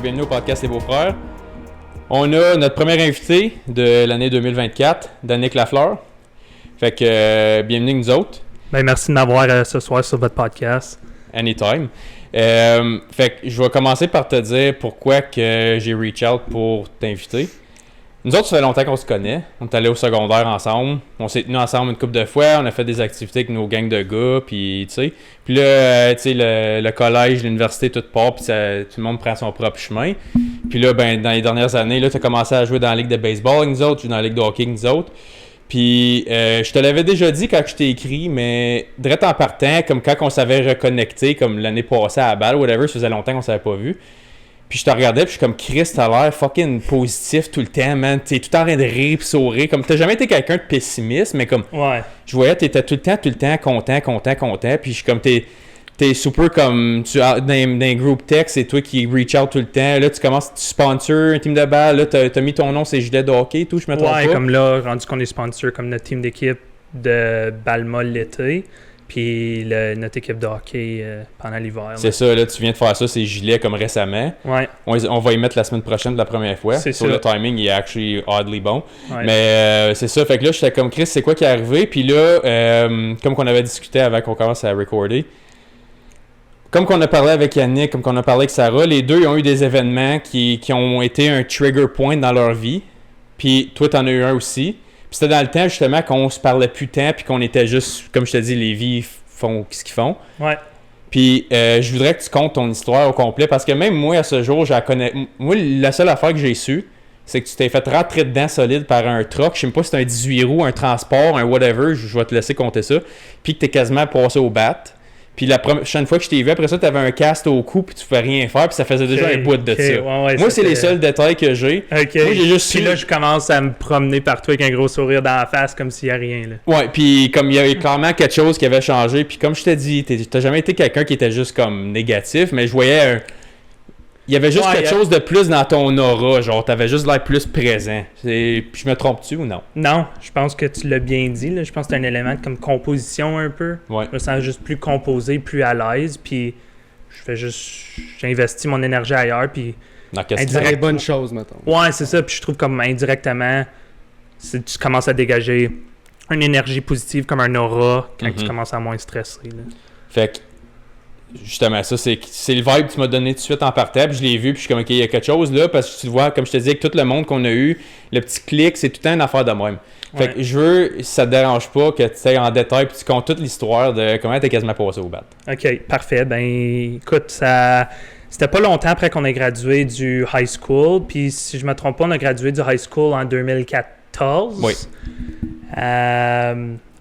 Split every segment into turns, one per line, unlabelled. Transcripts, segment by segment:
bienvenue au podcast Les Beaux-Frères. On a notre premier invité de l'année 2024, Danick Lafleur. Fait que bienvenue avec nous autres.
Ben, merci de m'avoir ce soir sur votre podcast.
Anytime. Fait que je vais commencer par te dire pourquoi que j'ai reach out pour t'inviter. Nous autres, ça fait longtemps qu'on se connaît. On est allés au secondaire ensemble. On s'est tenus ensemble une couple de fois. On a fait des activités avec nos gangs de gars. Puis, tu sais. Puis là, tu sais, le collège, l'université, tout part. Puis tout le monde prend son propre chemin. Puis là, ben, dans les dernières années, là, tu as commencé à jouer dans la ligue de baseball avec nous autres. Tu joues dans la ligue de hockey avec nous autres. Puis, je te l'avais déjà dit quand je t'ai écrit, mais direct en partant, comme quand on s'avait reconnecté, comme l'année passée à la balle, whatever, ça faisait longtemps qu'on s'avait pas vu. Puis je te regardais, puis je suis comme, Chris, t'as l'air fucking positif tout le temps, man. T'es tout en train de rire pis sourire. Comme, t'as jamais été quelqu'un de pessimiste, mais comme,
Ouais.
je voyais, t'étais tout le temps content. Puis je suis comme, t'es super comme, dans un group text, c'est toi qui reach out tout le temps. Là, tu commences, tu sponsors un team de balle. Là, t'as mis ton nom, c'est gilet de hockey et tout, je me trompe pas.
Ouais, comme là, rendu qu'on est sponsor comme notre team d'équipe de balle molle l'été. Puis notre équipe de hockey pendant l'hiver.
C'est ça, là, tu viens de faire ça, c'est gilet comme récemment.
Ouais.
On va y mettre la semaine prochaine pour la première fois.
C'est
sur
ça.
Le timing, il est actually oddly bon.
Ouais.
Mais c'est ça, fait que là, j'étais comme, Chris, c'est quoi qui est arrivé? Puis là, comme qu'on avait discuté avant qu'on commence à recorder, comme qu'on a parlé avec Yannick, comme qu'on a parlé avec Sarah, les deux ils ont eu des événements qui ont été un trigger point dans leur vie. Puis toi, t'en as eu un aussi. Puis c'était dans le temps, justement, qu'on se parlait plus tant, puis qu'on était juste, comme je te dis, les vies font ce qu'ils font.
Ouais.
Puis je voudrais que tu comptes ton histoire au complet, parce que même moi, à ce jour, je la connais. Moi, la seule affaire que j'ai su, c'est que tu t'es fait rentrer dedans solide par un truck. Je sais pas si c'est un 18 roues, un transport, un whatever, je vais te laisser compter ça. Puis que t'es quasiment passé au bat. Puis la prochaine fois que je t'ai vu, après ça, tu avais un cast au cou, puis tu pouvais rien faire, puis ça faisait déjà un bout de ça.
Ouais,
moi, c'est les seuls détails que j'ai.
OK.
Moi, j'ai juste
Puis là, je commence à me promener partout avec un gros sourire dans la face, comme s'il n'y a rien, là.
Ouais, puis comme il y avait clairement quelque chose qui avait changé, puis comme je t'ai dit, t'as jamais été quelqu'un qui était juste comme négatif, mais je voyais il y avait juste quelque chose de plus dans ton aura, genre t'avais juste l'air plus présent. Puis je me trompe-tu ou non?
Non, je pense que tu l'as bien dit, là. Je pense que c'est un élément comme composition un peu.
Ouais.
Je me sens juste plus composé, plus à l'aise, puis j'investis mon énergie ailleurs, puis
Dans qu'est-ce
C'est des bonnes choses, mettons.
ouais, c'est ça, puis je trouve comme indirectement, tu commences à dégager une énergie positive comme un aura quand tu commences à moins stresser, là.
Fait que, justement, ça, c'est le vibe que tu m'as donné tout de suite en partant, puis je l'ai vu, puis je suis comme, OK, il y a quelque chose là, parce que tu vois, comme je te dis, avec tout le monde qu'on a eu, le petit clic, c'est tout le temps une affaire de même. Fait que je veux, si ça te dérange pas, que tu ailles en détail, puis tu comptes toute l'histoire de comment t'es quasiment passé au bat.
OK, parfait. Ben, écoute, c'était pas longtemps après qu'on ait gradué du high school, puis si je me trompe pas, on a gradué du high school en 2014.
Oui.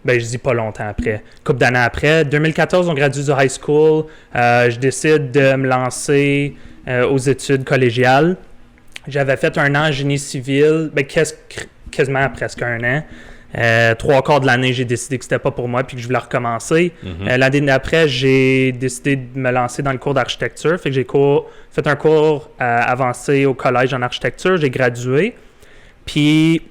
Ben, je dis pas longtemps après. Couple d'années après. 2014, on gradue du high school. Je décide de me lancer aux études collégiales. J'avais fait un an en génie civil, ben, quasiment presque un an. 3/4 de l'année, j'ai décidé que c'était pas pour moi puis que je voulais recommencer. L'année d'après, j'ai décidé de me lancer dans le cours d'architecture. Fait que j'ai fait un cours avancé au collège en architecture. J'ai gradué. Puis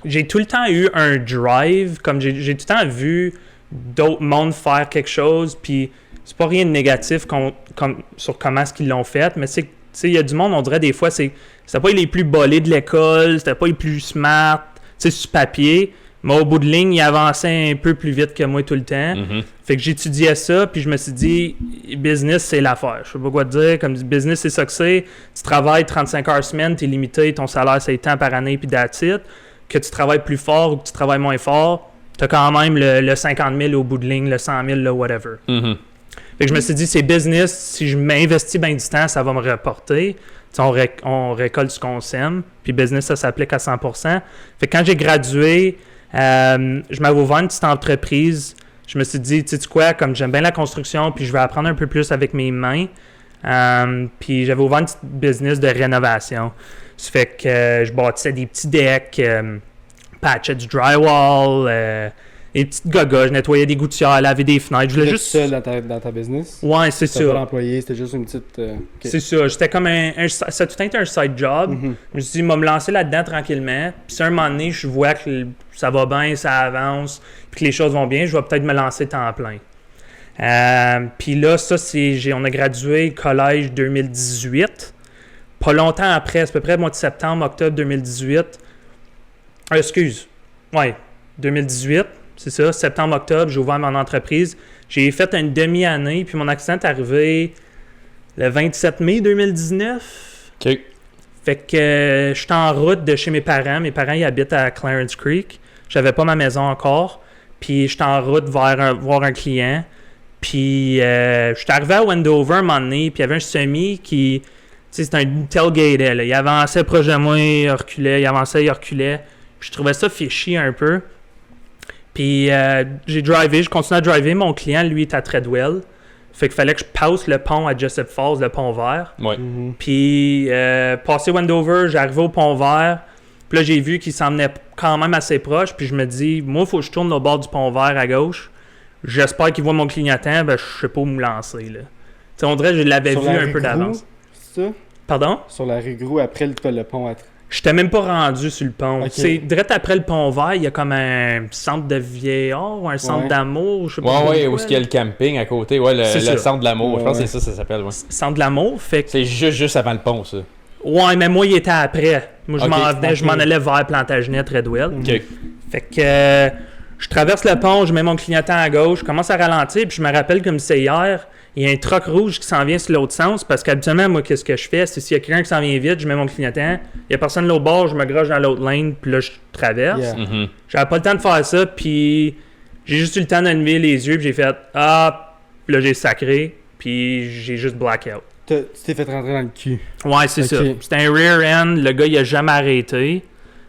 j'ai tout le temps eu un drive, comme j'ai tout le temps vu d'autres mondes faire quelque chose, puis c'est pas rien de négatif sur comment est-ce qu'ils l'ont fait, mais c'est, tu sais, il y a du monde, on dirait des fois, c'était pas les plus bolés de l'école, c'était pas les plus smart, tu sais, sur papier, mais au bout de ligne, ils avançaient un peu plus vite que moi tout le temps. Fait que j'étudiais ça, puis je me suis dit, business, c'est l'affaire. Je sais pas quoi te dire, comme business, c'est ça que c'est. Tu travailles 35 heures semaine, t'es limité, ton salaire, c'est temps par année, puis that's it. Que tu travailles plus fort ou que tu travailles moins fort, tu as quand même le 50 000 au bout de ligne, le 100 000, le whatever. Fait que je me suis dit, c'est business, si je m'investis bien du temps, ça va me rapporter. On récolte ce qu'on sème, puis business, ça s'applique à 100%. Fait que quand j'ai gradué, je m'avais ouvert une petite entreprise. Je me suis dit, tu sais quoi, comme j'aime bien la construction, puis je vais apprendre un peu plus avec mes mains. Puis j'avais ouvert une petite business de rénovation. Ça fait que je bâtissais des petits decks, patchais du drywall, des petites gagas, je nettoyais des gouttières, lavais des fenêtres. Je voulais juste
seul dans ta business?
Ouais, c'est
C'était
ça.
pas l'employé, c'était juste une petite... okay.
C'est ça. J'étais comme ça a tout été un side job. Je me suis dit, me lancer là-dedans tranquillement. Puis si à un moment donné, je vois que ça va bien, ça avance, puis que les choses vont bien, je vais peut-être me lancer temps plein. Puis là, ça, on a gradué collège 2018. pas longtemps après, c'est à peu près le mois de septembre, octobre 2018. Ouais, 2018, c'est ça, septembre-octobre, j'ai ouvert mon entreprise. J'ai fait une demi-année, puis mon accident est arrivé le 27 mai 2019.
OK.
Fait que je suis en route de chez mes parents. Mes parents, ils habitent à Clarence Creek. J'avais pas ma maison encore. Puis je suis en route vers voir un client. Puis je suis arrivé à Wendover un moment donné, puis il y avait un semi qui... Tu sais, c'était un tailgate, là. Il avançait proche de moi, il reculait, il avançait, il reculait. Je trouvais ça fichi un peu. Puis je continue à driver. Mon client, lui, est à Treadwell. Fait qu'il fallait que je passe le pont à Jessup Falls, le pont vert.
Ouais.
Puis passé Wendover, j'arrivais au pont vert. Puis là, j'ai vu qu'il s'en venait quand même assez proche. Puis je me dis, moi, il faut que je tourne au bord du pont vert à gauche. J'espère qu'il voit mon clignotant. Ben, je sais pas où me lancer, là. Tu sais, on dirait que je l'avais vu un peu d'avance.
C'est ça?
Pardon?
Sur la rue Gros, après le pont à...
J'étais même pas rendu sur le pont.
Okay.
C'est direct après le pont vert, il y a comme un centre de vieillard ou un centre d'amour, je sais pas.
Ouais, où est-ce qu'il y a le camping à côté? Ouais, le centre de l'amour. Je pense que c'est ça s'appelle. Ouais.
Centre de l'amour, fait que...
C'est juste avant le pont, ça.
Ouais, mais moi, il était après. Moi, je m'en allais vers Plantagenet, Redwell.
OK.
Fait que je traverse le pont, je mets mon clignotant à gauche, je commence à ralentir, puis je me rappelle comme c'est hier, il y a un truck rouge qui s'en vient sur l'autre sens, parce qu'habituellement, moi, qu'est-ce que je fais? C'est s'il y a quelqu'un qui s'en vient vite, je mets mon clignotant, il n'y a personne de l'autre bord, je me garoche dans l'autre lane, puis là, je traverse.
Yeah.
Mhm.
J'avais pas le temps de faire ça, puis j'ai juste eu le temps de lever les yeux, puis j'ai fait « Ah! » Puis là, j'ai sacré, puis j'ai juste blackout.
Tu t'es fait rentrer dans le cul.
Ouais, c'est ça. C'était un rear end, le gars, il a jamais arrêté.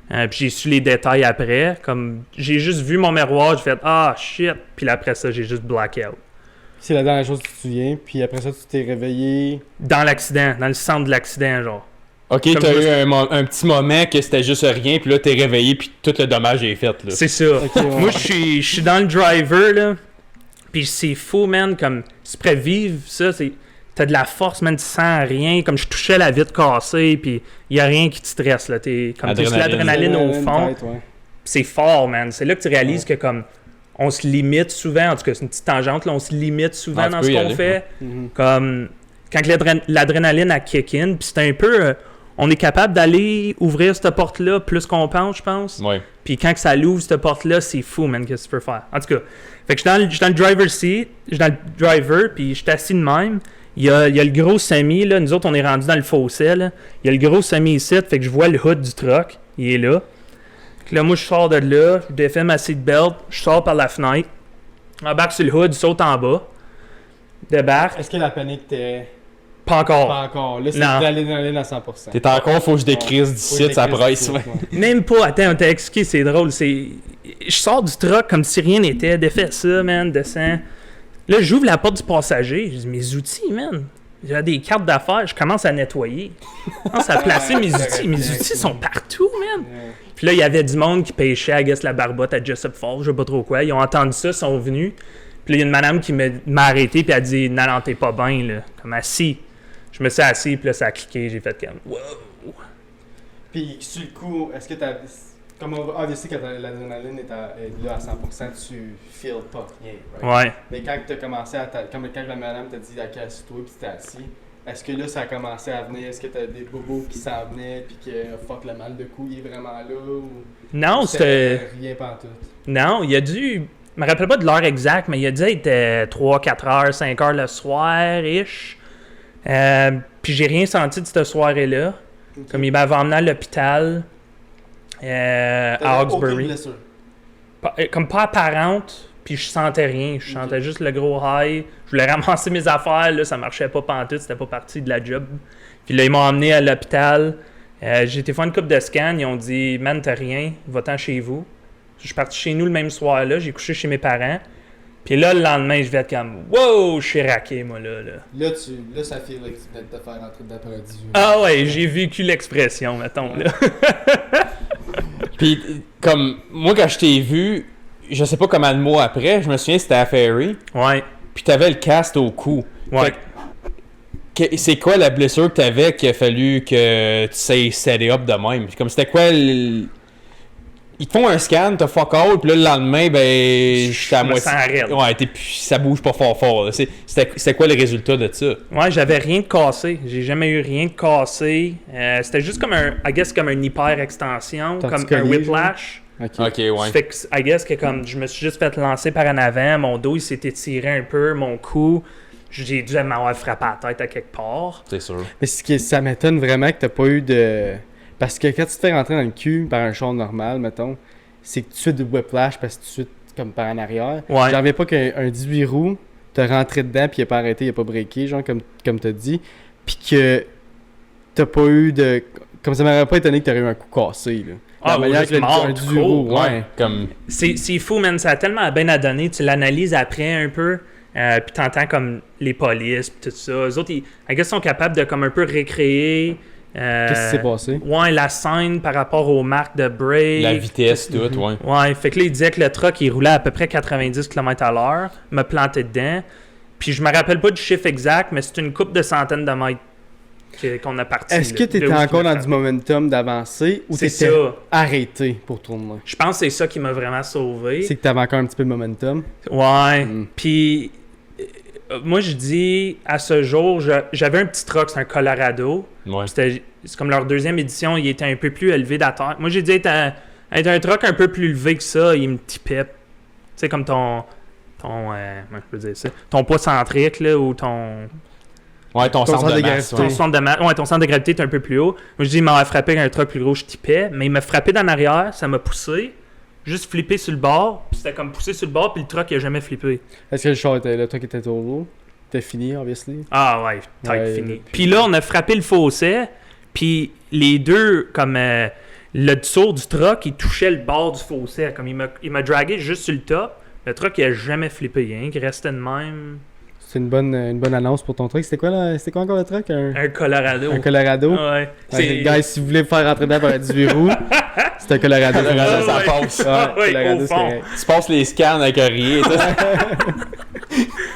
Puis j'ai su les détails après. Comme j'ai juste vu mon miroir, j'ai fait « Ah, shit! » Puis là, après ça, j'ai juste blackout.
C'est la dernière chose que tu te souviens, puis après ça, tu t'es réveillé...
Dans l'accident, dans le centre de l'accident, genre.
OK,
Comme
t'as
je-
eu un petit moment que c'était juste rien, puis là, t'es réveillé, puis tout le dommage est fait, là.
C'est ça.
Ok, ouais.
Moi, je suis dans le driver, là. Puis c'est fou, man. Comme, si tu pourrais vivre ça, t'as de la force, man. Tu sens rien. Comme je touchais la vitre cassée, puis il y a rien qui te stresse, là. T'es sur l'adrénaline au fond.
Tête, ouais.
C'est fort, man. C'est là que tu réalises que, comme, on se limite souvent. En tout cas, c'est une petite tangente, là. On se limite souvent
Ah, tu
dans
peux
ce
y
qu'on
aller,
fait.
Mhm.
Comme, quand l'adrénaline a kick in, puis c'est un peu... on est capable d'aller ouvrir cette porte-là plus qu'on pense, je pense.
Ouais.
Puis quand que ça l'ouvre, cette porte-là, c'est fou, man, qu'est-ce que tu peux faire. En tout cas, fait que je suis dans le driver seat, je suis dans le driver, puis je suis assis de même. Il y a le gros semi, là. Nous autres, on est rendu dans le fossé, là. Il y a le gros semi ici, fait que je vois le hood du truck. Il est là. Fait que là, moi, je sors de là, je défais ma seatbelt, je sors par la fenêtre, embarque sur le hood, saute en bas, débarque.
Est-ce que la panique t'est...
Pas encore.
Pas encore. Là, c'est
Non.
l'adrénaline à 100%.
T'es encore, faut que je décrise d'ici, ça presse, ouais.
Même pas, attends, on t'a expliqué, c'est drôle. Je sors du truck comme si rien n'était, défais ça, man, descends. Là, j'ouvre la porte du passager, je dis, mes outils, man. J'ai des cartes d'affaires, je commence à nettoyer. Je commence à placer mes outils. Mes outils sont partout, man. Puis là, il y avait du monde qui pêchait à la barbotte à Jessup Falls, je sais pas trop quoi. Ils ont entendu ça, sont venus. Puis là, il y a une madame qui m'a arrêté, puis elle a dit, non, non, t'es pas bien, là. Comme assis. Je me suis assis, puis là, ça a cliqué, j'ai fait comme, wow.
Puis, sur le coup, est-ce que t'as... Comme obviously, quand l'adrénaline est là à 100%, tu feel pas rien, right?
Ouais.
Mais quand t'as commencé à... Comme quand la madame t'a dit « Assis-toi » puis t'es assis, est-ce que là, ça a commencé à venir? Est-ce que t'as des bobos qui s'en venaient puis que « Fuck, le mal de cou, il est vraiment là » ou...
Non, c'était...
Rien pantoute.
Non, il a dû... Je me rappelle pas de l'heure exacte, mais il a dit être 3-4 heures, 5 heures le soir-ish. Puis j'ai rien senti de cette soirée-là.
Okay.
Comme il m'avait emmené à l'hôpital à Hawkesbury. Comme pas apparente, puis je sentais rien. Je sentais juste le gros high. Je voulais ramasser mes affaires, là, ça marchait pas pantoute, c'était pas partie de la job. Puis là, ils m'ont emmené à l'hôpital. J'ai été faire une coupe de scan, ils ont dit « Man, t'as rien, va-t'en chez vous ». Je suis parti chez nous le même soir-là, j'ai couché chez mes parents. Puis là, le lendemain, je vais être comme « Wow, je suis raqué, moi, là. »
Là, ça fait que tu viens de te faire rentrer dedans par 18.
Ah ouais, j'ai vécu l'expression, mettons, là.
Puis, comme, moi, quand je t'ai vu, je sais pas combien de mois après, je me souviens, c'était à Ferry,
Ouais,
puis t'avais le cast au cou.
ouais.
Fait c'est quoi la blessure que t'avais qu'il a fallu que tu sais set up de même? Comme, c'était quoi ils te font un scan, t'as fuck all, puis là, le lendemain, ben, j'étais à
me
moitié.
sens raide.
Ouais, ça bouge pas fort. Là. C'était quoi le résultat de ça?
Ouais, j'avais rien de cassé. J'ai jamais eu rien de cassé. C'était juste comme comme une hyper-extension, comme un
Torticolis,
whiplash.
Ok.
Ok, ouais.
Ça fait que, I guess que comme je me suis juste fait lancer par en avant, mon dos il s'est étiré un peu, mon cou, j'ai dû m'avoir frappé à la tête à quelque part.
C'est sûr.
Mais ça m'étonne vraiment que t'as pas eu de... Parce que quand tu te fais rentrer dans le cul par un char normal, mettons, c'est que tu fais du whiplash parce que tu fais comme par en arrière.
Ouais.
J'en reviens pas qu'un 18 roues, t'as rentré dedans puis il a pas arrêté, il a pas breaké, genre comme t'as dit. Puis que t'as pas eu de... Comme ça m'aurait pas étonné que t'aurais eu un coup cassé, là. La manière que un 18 roues, ouais.
Comme...
C'est fou, man. Ça a tellement bien à donner. Tu l'analyses après un peu, puis t'entends comme les polices, puis tout ça. Eux autres, I guess, sont capables de comme un peu récréer...
Qu'est-ce qui s'est passé?
Ouais, la scène par rapport aux marques de break.
La vitesse, tout, ouais.
Ouais, fait que là, il disait que le truck, il roulait à peu près 90 km/h, me plantait dedans. Puis je me rappelle pas du chiffre exact, mais c'est une coupe de centaines de mètres qu'on a parti.
Est-ce que t'étais encore dans du momentum d'avancer ou t'étais arrêté pour tourner?
Je pense que c'est ça qui m'a vraiment sauvé.
C'est que t'avais encore un petit peu de momentum?
Ouais. Puis moi, je dis, à ce jour, j'avais un petit truck, c'est un Colorado.
Ouais.
C'est comme leur deuxième édition, il était un peu plus élevé de la terre. Moi, j'ai dit être un truck un peu plus élevé que ça, il me tipait. Tu sais, comme comment je peux dire ça? Ton poids centrique, là, ou ton...
Ouais, ton centre de masse.
Ton centre de gravité est un peu plus haut. Moi, je dis, il m'aurait frappé avec un truck plus gros, je tipais. Mais il m'a frappé d'en arrière, ça m'a poussé. Juste flippé sur le bord, puis c'était comme poussé sur le bord, puis le truck il a jamais flippé.
Est-ce que le truck était trop lourd? C'était fini, obviously?
Ah ouais, fini. Puis là, on a frappé le fossé, puis les deux, comme le dessous du truck, il touchait le bord du fossé. Comme il m'a dragué juste sur le top. Le truck il a jamais flippé, hein, il restait de même.
C'est une bonne annonce pour ton truck. C'était quoi encore le truck?
Un Colorado.
Un Colorado?
Ouais.
Guys, si vous voulez me faire rentrer dedans par un 18 roues, c'est un Colorado.
Colorado, ça passe.
Colorado, c'est correct.
Tu passes les scans avec rien.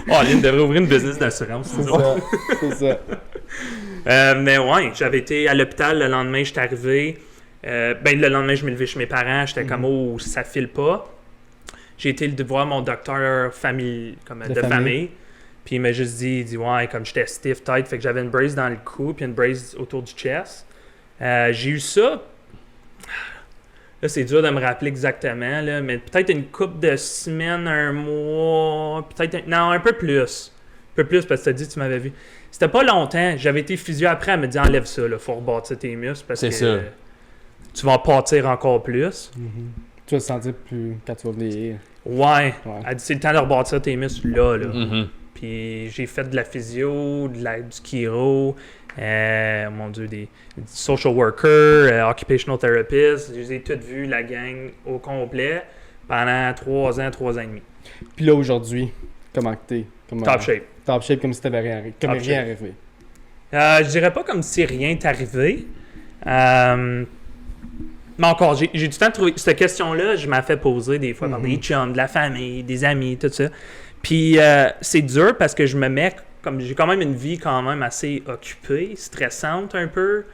Oh, Lynn devrait ouvrir une business d'assurance.
C'est ça.
Mais ouais, j'avais été à l'hôpital le lendemain, j'étais arrivé. Le lendemain, je me levais chez mes parents. J'étais comme, oh, ça file pas. J'ai été voir mon docteur de famille. Puis il m'a juste dit, ouais, comme j'étais stiff tight, fait que j'avais une brace dans le cou, puis une brace autour du chest. J'ai eu ça. Là, c'est dur de me rappeler exactement, là, mais peut-être une couple de semaines, un mois, non, un peu plus. Un peu plus, parce que tu m'avais vu. C'était pas longtemps. J'avais été physio après, elle me dit, enlève ça, là, faut rebâtir tes muscles, parce que tu vas en pâtir encore plus.
Tu vas te sentir plus quand tu vas vieillir.
Ouais. Elle dit, c'est le temps de rebâtir tes muscles là. Puis j'ai fait de la physio, du chiro, mon Dieu, des social workers, occupational therapists. Je les ai toutes vues, la gang au complet, pendant 3 ans et demi.
Puis là, aujourd'hui, comment t'es?
Top shape.
Top shape, comme si t'avais rien arrivé.
Je dirais pas comme si rien t'est arrivé. Mais encore, j'ai du temps de trouver... Cette question-là, je m'ai fait poser des fois par des chums, de la famille, des amis, tout ça. Puis c'est dur parce que je me mets comme j'ai quand même une vie quand même assez occupée, stressante un peu.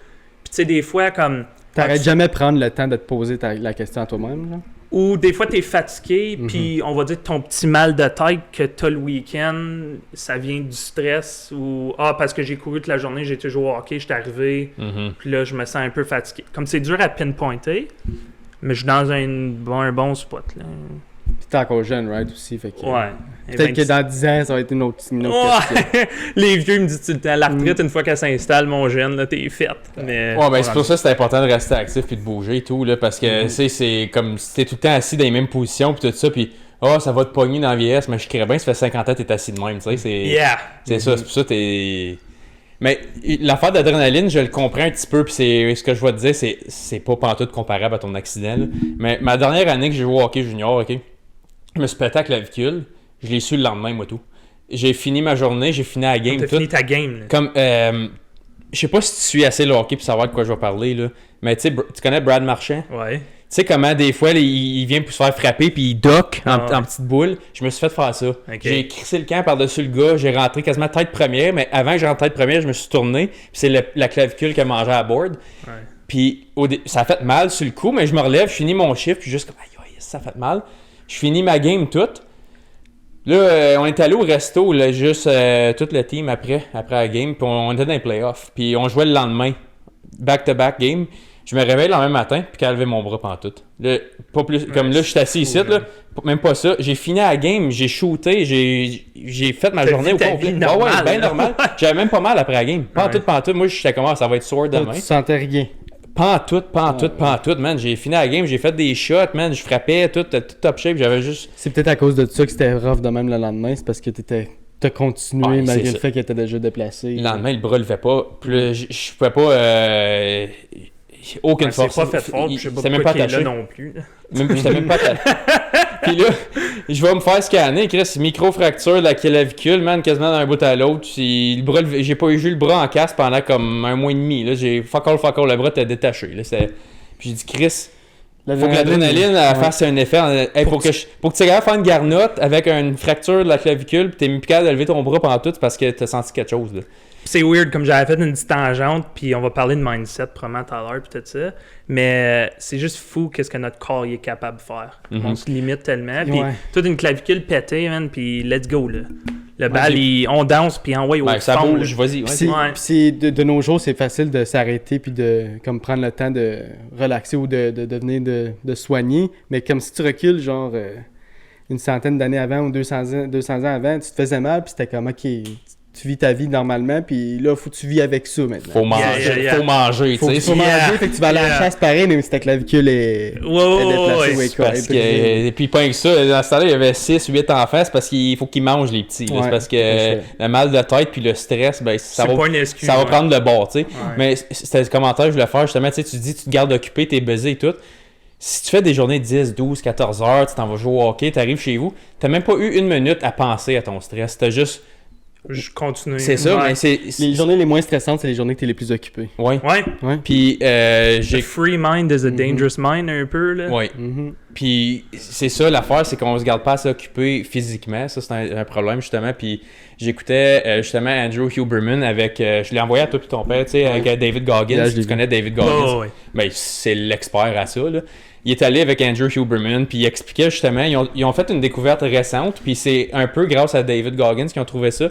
Puis tu sais des fois comme
t'arrêtes jamais prendre le temps de te poser la question à toi-même là?
Ou des fois t'es fatigué, puis on va dire ton petit mal de tête que t'as le week-end, ça vient du stress ou parce que j'ai couru toute la journée, j'ai toujours au hockey, j'étais arrivé, puis là je me sens un peu fatigué. Comme c'est dur à pinpointer, mais je suis dans un bon spot là.
Puis t'es encore jeune, right, aussi, fait que...
Ouais.
Peut-être que dans 10 ans, ça va être une autre question.
Les vieux me disent tout le temps, la retraite, une fois qu'elle s'installe, mon jeune, là, t'es faite. Mais...
Ouais, ben c'est pour ça que c'est important de rester actif puis de bouger et tout, là, parce que, c'est comme si t'es tout le temps assis dans les mêmes positions puis tout ça, puis ça va te pogner dans la vieillesse, mais je crée bien, ça fait 50 ans que t'es assis de même, tu sais, c'est ça, c'est pour ça que t'es... Mais l'affaire d'adrénaline, je le comprends un petit peu, puis c'est ce que je vais te dire, c'est pas pantoute comparable à ton accident, là. Mais ma dernière année que j'ai joué au hockey junior, ok, je me suis pété à la clavicule, je l'ai su le lendemain, moi tout. J'ai fini ma journée, j'ai fini la game.
T'as fini ta game, là.
Comme, je sais pas si tu suis assez le hockey pour savoir de quoi je vais parler, là, mais tu sais, tu connais Brad Marchand?
Ouais.
Tu sais comment des fois, il vient pour se faire frapper puis il dock en petite boule. Je me suis fait faire ça. Okay. J'ai crissé le camp par-dessus le gars, j'ai rentré quasiment tête première, mais avant que je rentre tête première, je me suis tourné, puis c'est la clavicule qui a mangé à la board.
Ouais.
Puis ça a fait mal sur le coup, mais je me relève, je finis mon chiffre, puis juste comme, aïe, ça fait mal. Je finis ma game toute. Là, on est allé au resto, là, juste tout le team après la game, puis on était dans les playoffs. Puis on jouait le lendemain, back-to-back game. Je me réveille le lendemain matin, puis qu'elle levé mon bras pantoute. Là, pas plus, comme là, je suis assis ici, là, même pas ça. J'ai fini la game, j'ai shooté, j'ai fait ma journée au complet. Ouais, bien normal. J'avais même pas mal après la game. Pantoute. Moi, j'étais comme, ça va être sore demain.
Tu sentais rien.
Pantoute, man. J'ai fini la game, j'ai fait des shots, man. Je frappais, tout top shape. J'avais juste.
C'est peut-être à cause de ça que c'était rough de même le lendemain. C'est parce que t'as continué malgré le fait qu'elle était déjà déplacée.
Le lendemain, le bras levait pas. Puis je pouvais pas. Aucune force.
C'est pas fait fort, je sais pas
c'était même pas attaché.
Là non plus.
J'étais même pas attaché. Puis là, je vais me faire scanner. Chris, micro-fracture de la clavicule, man, quasiment d'un bout à l'autre. Le bras, j'ai pas eu le bras en casse pendant comme un mois et demi. Là, j'ai fuck all, le bras était détaché. Là, puis j'ai dit, Chris, faut que l'adrénaline fasse un effet. Pour que tu sois capable de faire une garnotte avec une fracture de la clavicule, puis t'es même plus capable de lever ton bras pendant tout, c'est parce que t'as senti quelque chose. Là.
C'est weird, comme j'avais fait une petite tangente, puis on va parler de mindset probablement tout à l'heure, puis tout ça. Mais c'est juste fou qu'est-ce que notre corps est capable de faire.
Mm-hmm.
On se limite tellement. Puis toute une clavicule pétée, man, puis let's go, là. Le bal, on danse, puis envoie au fond.
Ça bouge, vas-y.
Puis de nos jours, c'est facile de s'arrêter, puis de comme prendre le temps de relaxer ou de venir de soigner. Mais comme si tu recules, genre une centaine d'années avant ou 200 ans avant, tu te faisais mal, puis c'était comme, OK, tu vis ta vie normalement, puis là, faut que tu vis avec ça maintenant.
Faut manger, faut manger, tu sais.
Faut manger, fait que tu vas aller à la chasse pareil, même si ta clavicule est déplacée.
Parce que, et puis pas que ça, dans ce temps-là, il y avait 6-8 enfants, c'est parce qu'il faut qu'ils mangent les petits. C'est parce que le mal de tête puis le stress, ben, ça va prendre le bord, tu sais. Mais c'était le commentaire que je voulais faire, justement, tu dis, tu te gardes occupé, t'es buzzé et tout. Si tu fais des journées de 10, 12, 14 heures, tu t'en vas jouer au hockey, t'arrives chez vous, t'as même pas eu une minute à penser à ton stress. T'as juste...
Je continue.
C'est ça, mais c'est...
Les journées les moins stressantes, c'est les journées que t'es les plus occupé.
Ouais. Puis
The free mind is a dangerous mind, un peu, là.
Ouais. Puis c'est ça, l'affaire, c'est qu'on se garde pas assez occupé physiquement. Ça, c'est un problème, justement. Puis j'écoutais, justement, Andrew Huberman avec... je l'ai envoyé à toi et ton père, tu sais, avec David Goggins. Tu connais David Goggins. Ben, c'est l'expert à ça, là. Il est allé avec Andrew Huberman, puis il expliquait justement, ils ont fait une découverte récente, puis c'est un peu grâce à David Goggins qu'ils ont trouvé ça.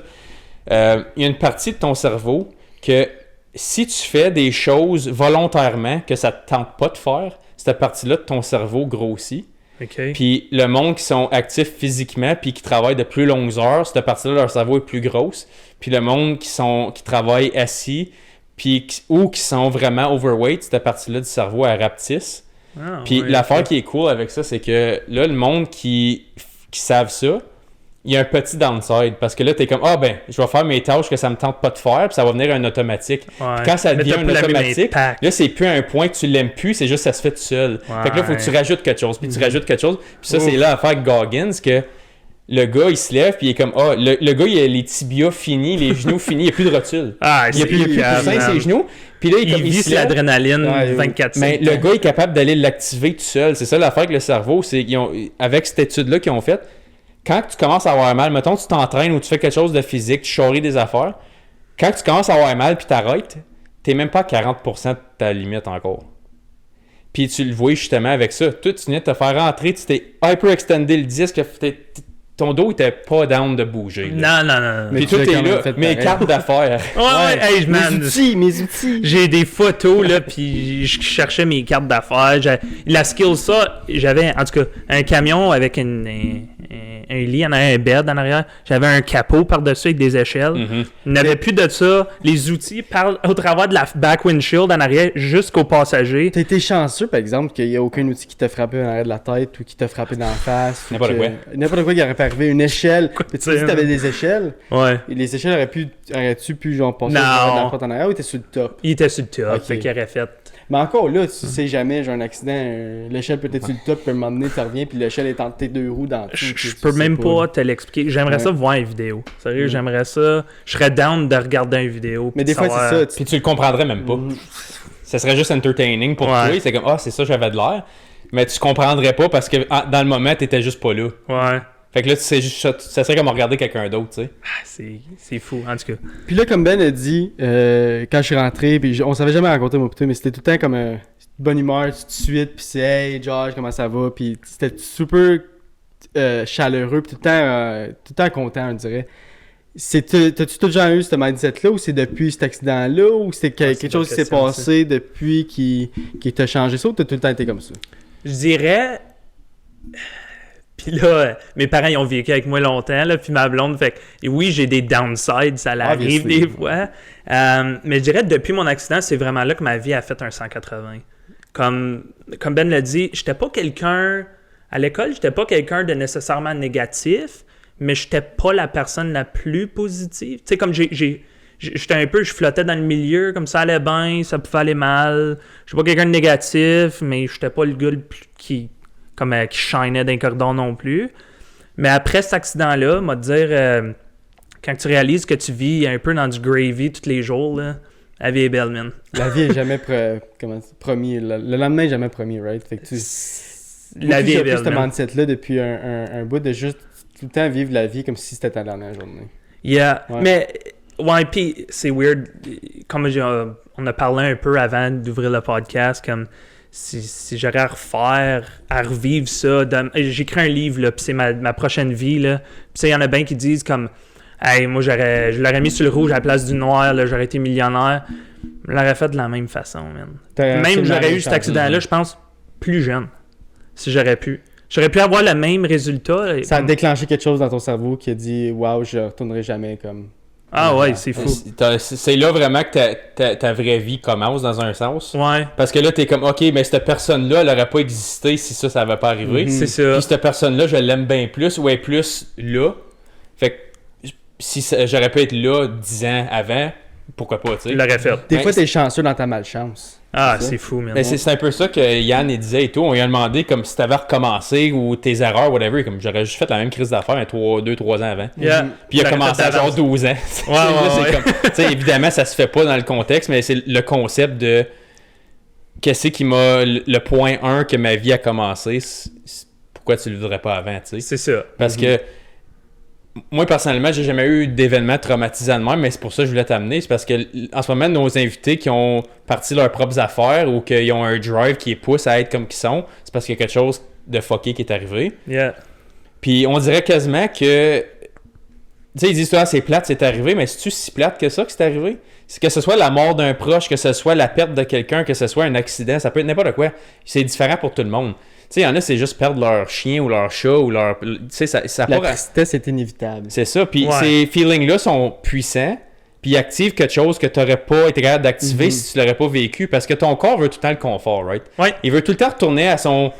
Il y a une partie de ton cerveau que si tu fais des choses volontairement que ça te tente pas de faire, cette partie-là de ton cerveau grossit.
Okay.
Puis le monde qui sont actifs physiquement puis qui travaillent de plus longues heures, cette partie-là de leur cerveau est plus grosse. Puis le monde qui travaille assis ou qui sont vraiment overweight, cette partie-là du cerveau elle rapetisse. Puis l'affaire qui est cool avec ça, c'est que là, le monde qui savent ça, il y a un petit downside. Parce que là, t'es comme, je vais faire mes tâches que ça me tente pas de faire, puis ça va venir un automatique. Puis quand ça devient un automatique, là, c'est plus un point que tu l'aimes plus, c'est juste que ça se fait tout seul. Fait que là, il faut que tu rajoutes quelque chose, puis tu rajoutes quelque chose. Puis ça, c'est là l'affaire avec Goggins, que le gars, il se lève, puis il est comme, le gars, il a les tibias finis, les genoux finis, il n'y a plus de rotule. Il n'y a plus de coussin, ses genoux. Puis là,
il vit l'adrénaline 24/7.
Mais le gars est capable d'aller l'activer tout seul. C'est ça l'affaire avec le cerveau. C'est avec cette étude-là qu'ils ont faite, quand tu commences à avoir mal, mettons tu t'entraînes ou tu fais quelque chose de physique, tu charries des affaires, quand tu commences à avoir mal puis t'arrêtes, t'es même pas à 40% de ta limite encore. Puis tu le vois justement avec ça. Toi, tu venais de te faire rentrer, tu t'es hyper-extendé le disque, ton dos était pas down de bouger.
Là. Non.
Puis tout est là, mes cartes d'affaires.
Hey,
mes outils.
J'ai des photos, là, puis je cherchais mes cartes d'affaires. La skill, ça, j'avais, en tout cas, un camion avec un lit en arrière, un bed en arrière. J'avais un capot par-dessus avec des échelles. Il n'avait plus de ça. Les outils parlent au travers de la back windshield en arrière jusqu'au passager.
T'as été chanceux, par exemple, qu'il n'y a aucun outil qui t'a frappé en arrière de la tête ou qui t'a frappé dans la face. N'importe quoi qui aurait pu arriver. Une échelle. Tu dis que t'avais des échelles. Et les échelles aurais-tu pu genre passer dans la porte en arrière ou t'es sur le top?
Il était sur le top. Fait qu'il aurait fait...
Mais encore là, tu sais jamais, j'ai un accident, l'échelle peut être sur le top, puis à un moment donné, ça revient, puis l'échelle est entre tes deux roues dans tout.
Je peux même pas te l'expliquer. J'aimerais ça voir une vidéo. Sérieux, j'aimerais ça. Je serais down de regarder une vidéo.
Mais des fois, c'est ça.
Puis tu le comprendrais même pas. Ça serait juste entertaining pour toi. C'est comme, c'est ça, j'avais de l'air. Mais tu comprendrais pas parce que dans le moment, t'étais juste pas là. Fait que là, ça serait comme regarder quelqu'un d'autre, tu sais.
Ah, c'est fou, en tout cas.
Puis là, comme Ben a dit, quand je suis rentré, puis on s'avait jamais rencontré, moi, putain, mais c'était tout le temps comme bonne humeur, tout de suite, puis c'est hey, Josh, comment ça va? Puis c'était super chaleureux, puis tout le temps content, on dirait. T'as-tu tout le temps eu ce mindset-là, ou c'est depuis cet accident-là, ou c'est quelque chose qui s'est passé depuis qui t'a changé ça, ou t'as tout le temps été comme ça?
Je dirais. Puis là, mes parents, ils ont vécu avec moi longtemps, là, puis ma blonde, fait que, et oui, j'ai des downsides, ça l'arrive des fois. Mais je dirais, depuis mon accident, c'est vraiment là que ma vie a fait un 180. Comme Ben l'a dit, j'étais pas quelqu'un... À l'école, j'étais pas quelqu'un de nécessairement négatif, mais j'étais pas la personne la plus positive. Tu sais, comme j'étais un peu... Je flottais dans le milieu, comme ça allait bien, ça pouvait aller mal. Je suis pas quelqu'un de négatif, mais j'étais pas le gars qui shinait d'un cordon non plus. Mais après cet accident-là, m'a dire, quand tu réalises que tu vis un peu dans du gravy tous les jours, là, la vie est belle, man.
La vie est jamais promis. Le lendemain est jamais promis, right? Fait que
la vie est belle,
ce mindset-là depuis un bout de juste tout le temps vivre la vie comme si c'était ta dernière journée.
Yeah,
ouais.
Mais... Ouais, puis c'est weird. Comme on a parlé un peu avant d'ouvrir le podcast, comme... Si j'aurais à refaire, à revivre ça, j'écris un livre, là, puis c'est ma prochaine vie, là. Puis il y en a bien qui disent comme, hey, moi je l'aurais mis sur le rouge à la place du noir, là, j'aurais été millionnaire. Je l'aurais fait de la même façon, man. Même j'aurais eu cet accident-là, je pense, plus jeune, si j'aurais pu. J'aurais pu avoir le même résultat.
Ça a déclenché quelque chose dans ton cerveau qui a dit, waouh, je retournerai jamais comme.
Ah ouais, c'est fou.
C'est là vraiment que ta vraie vie commence dans un sens.
Ouais.
Parce que là, t'es comme, ok, mais cette personne-là, elle aurait pas existé si ça n'avait pas arrivé.
C'est ça.
Puis cette personne-là, je l'aime bien plus ou elle est plus là. Fait que si j'aurais pu être là 10 ans avant, pourquoi pas, tu sais.
Je l'aurais fait.
Des fois, t'es chanceux dans ta malchance.
Ah, c'est fou, man.
C'est un peu ça que Yann il disait et tout. On lui a demandé comme si t'avais recommencé ou tes erreurs, whatever. Comme j'aurais juste fait la même crise d'affaires 2-3 ans avant.
Yeah.
Puis il a commencé à genre 12 ans.
Ouais.
Comme, évidemment, ça se fait pas dans le contexte, mais c'est le concept de qu'est-ce qui m'a. Le point 1 que ma vie a commencé, pourquoi tu le voudrais pas avant, tu sais.
C'est ça.
Parce que moi, personnellement, j'ai jamais eu d'événement traumatisant de même, mais c'est pour ça que je voulais t'amener. C'est parce que en ce moment, nos invités qui ont parti leurs propres affaires ou qui ont un drive qui les pousse à être comme qu'ils sont, c'est parce qu'il y a quelque chose de fucké qui est arrivé.
Yeah.
Puis on dirait quasiment que... Tu sais, ils disent, c'est plate, c'est arrivé, mais c'est-tu si plate que ça que c'est arrivé? C'est que ce soit la mort d'un proche, que ce soit la perte de quelqu'un, que ce soit un accident, ça peut être n'importe quoi. C'est différent pour tout le monde. Tu sais, il y en a, c'est juste perdre leur chien ou leur chat ou leur... Tu sais, ça
la tristesse est inévitable.
C'est ça. Puis ces feelings-là sont puissants, puis ils activent quelque chose que tu n'aurais pas été capable d'activer si tu l'aurais pas vécu, parce que ton corps veut tout le temps le confort, right?
Ouais.
Il veut tout le temps retourner à son...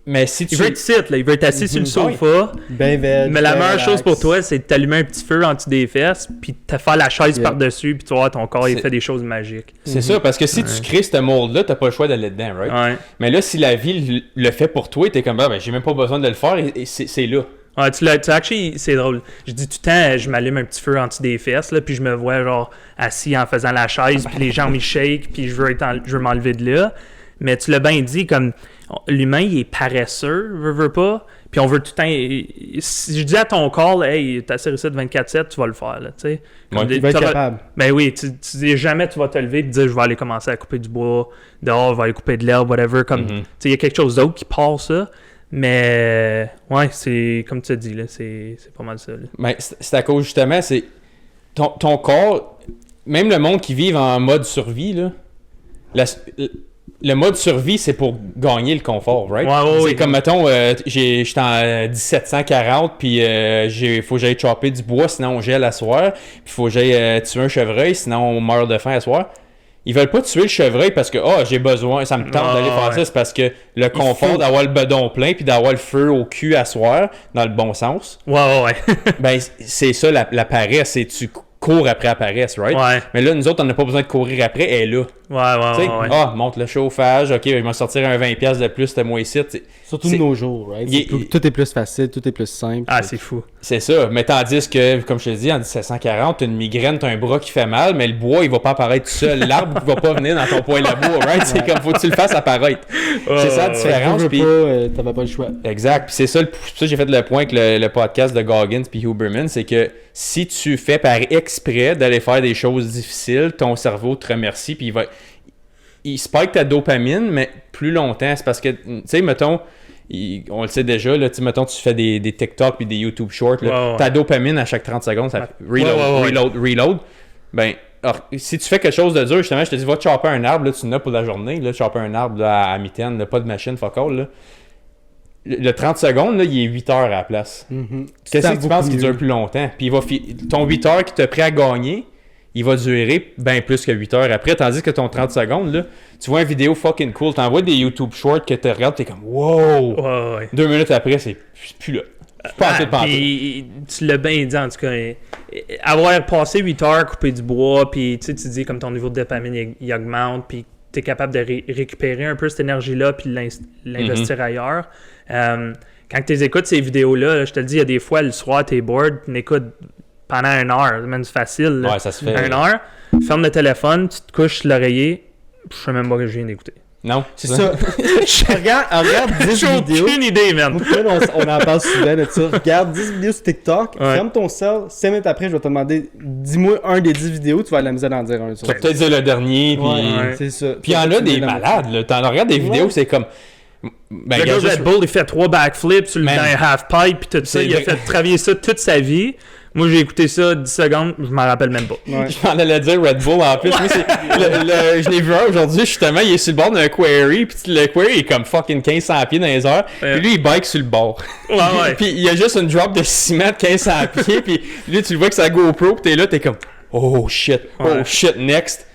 Mais si tu...
Il veut être ici, là. Il veut être assis sur le sofa.
Ben veg,
mais la meilleure chose pour toi, c'est de t'allumer un petit feu en dessous des fesses, puis de te faire la chaise par-dessus, puis tu vois, ton corps, il fait des choses magiques.
C'est ça, parce que si tu crées ce mold-là, t'as pas le choix d'aller dedans, right?
Ouais.
Mais là, si la vie le fait pour toi, t'es comme, ben, j'ai même pas besoin de le faire, et c'est là.
Ouais, actually, c'est drôle. Je dis tout le temps, je m'allume un petit feu en dessous des fesses, là, puis je me vois, genre, assis en faisant la chaise, puis les jambes, ils shake, puis je veux m'enlever de là. Mais tu l'as bien dit, comme l'humain, il est paresseux, veut pas. Puis on veut tout le temps. Si je dis à ton corps, hey, t'as serré ça de 24/7, tu vas le faire, là, tu sais.
Tu vas être capable.
Ben oui, tu dis jamais tu vas te lever et te dire je vais aller commencer à couper du bois dehors, je vais aller couper de l'herbe, whatever. Comme, tu sais, il y a quelque chose d'autre qui part ça. Mais ouais, c'est comme tu as dit, là, c'est pas mal ça. Là.
Mais c'est à cause justement, c'est ton corps, même le monde qui vit en mode survie, là, le mode survie, c'est pour gagner le confort, right? C'est comme, mettons, j'étais en 1740, puis faut que j'aille chopper du bois, sinon on gèle à soir. Puis faut que j'aille tuer un chevreuil, sinon on meurt de faim à soir. Ils veulent pas tuer le chevreuil parce que, j'ai besoin, ça me tente d'aller faire ça. C'est parce que le confort d'avoir le bedon plein, puis d'avoir le feu au cul à soir, dans le bon sens.
Ouais.
Ben, c'est ça, la paresse, c'est court après apparaisse, right?
Ouais.
Mais là, nous autres, on n'a pas besoin de courir après, elle est là. Tu sais, monte le chauffage, ok, il va sortir un 20$ de plus, c'était moins ici.
Surtout de nos jours, right? Tout est plus facile, tout est plus simple.
Ah, c'est fou.
C'est ça. Mais tandis que, comme je te dis, en 1740, t'as une migraine, t'as un bras qui fait mal, mais le bois, il va pas apparaître tout seul. L'arbre, il va pas venir dans ton poêle à bois, right? C'est comme, faut que tu le fasses apparaître. C'est ça la différence.
T'avais pas le choix.
Exact. Puis c'est pour ça que j'ai fait le point avec le podcast de Goggins puis Huberman, c'est que si tu fais par exprès d'aller faire des choses difficiles, ton cerveau te remercie, puis il spike ta dopamine, mais plus longtemps. C'est parce que, tu sais, mettons, on le sait déjà, là, mettons, tu fais des TikTok puis des YouTube Shorts, là, ta dopamine à chaque 30 secondes, ça fait reload. Ben, alors, si tu fais quelque chose de dur, justement, je te dis, va te chopper un arbre, là, tu n'as pour la journée, là, chopper un arbre là, à mitaine, là, pas de machine, fuck all, là. Le 30 secondes, là, il est 8 heures à la place. Qu'est-ce que tu penses qu'il dure plus longtemps? Puis ton 8 heures qui t'a prêt à gagner, il va durer bien plus que 8 heures après. Tandis que ton 30 secondes, là, tu vois une vidéo fucking cool, t'envoies des YouTube Shorts que tu regardes, t'es comme wow! 2 minutes après, c'est plus là.
Puis tu l'as bien dit en tout cas. Avoir passé 8 heures couper du bois, puis tu dis comme ton niveau de dopamine il augmente, puis tu es capable de récupérer un peu cette énergie-là puis l'investir ailleurs. Quand tu écoutes ces vidéos-là, là, je te le dis, il y a des fois, le soir, tu es bored, tu l'écoutes pendant 1 heure. C'est facile. Là.
Ouais, ça se fait.
1 heure, ferme le téléphone, tu te couches l'oreiller, je sais même pas que je viens d'écouter.
Non,
c'est ça. regarde 10 vidéos.
J'ai aucune idée, man.
On en parle souvent de ça. Regarde 10 vidéos sur TikTok, ferme ton cell, 5 minutes après, je vais te demander, dis-moi un des 10 vidéos, tu vas avoir la misère d'en dire un.
Tu vas peut-être dire le dernier, puis...
c'est ça.
Puis il y en a des malades, là. T'en regardes des vidéos, c'est comme...
Ben, le gars Red Bull, il fait 3 backflips sur le half-pipe, puis tout ça. Il a fait travailler ça toute sa vie. Moi, j'ai écouté ça 10 secondes, je m'en rappelle même pas.
Ouais. Je m'en allais dire Red Bull en plus. Moi, je l'ai vu un aujourd'hui, justement, il est sur le bord d'un quarry, puis le quarry est comme fucking 1500 pieds dans les heures, puis lui, il bike sur le bord. Puis il y a juste une drop de ciment de 1500 pieds, puis lui, tu le vois que c'est la GoPro, puis t'es là, t'es comme oh shit, next.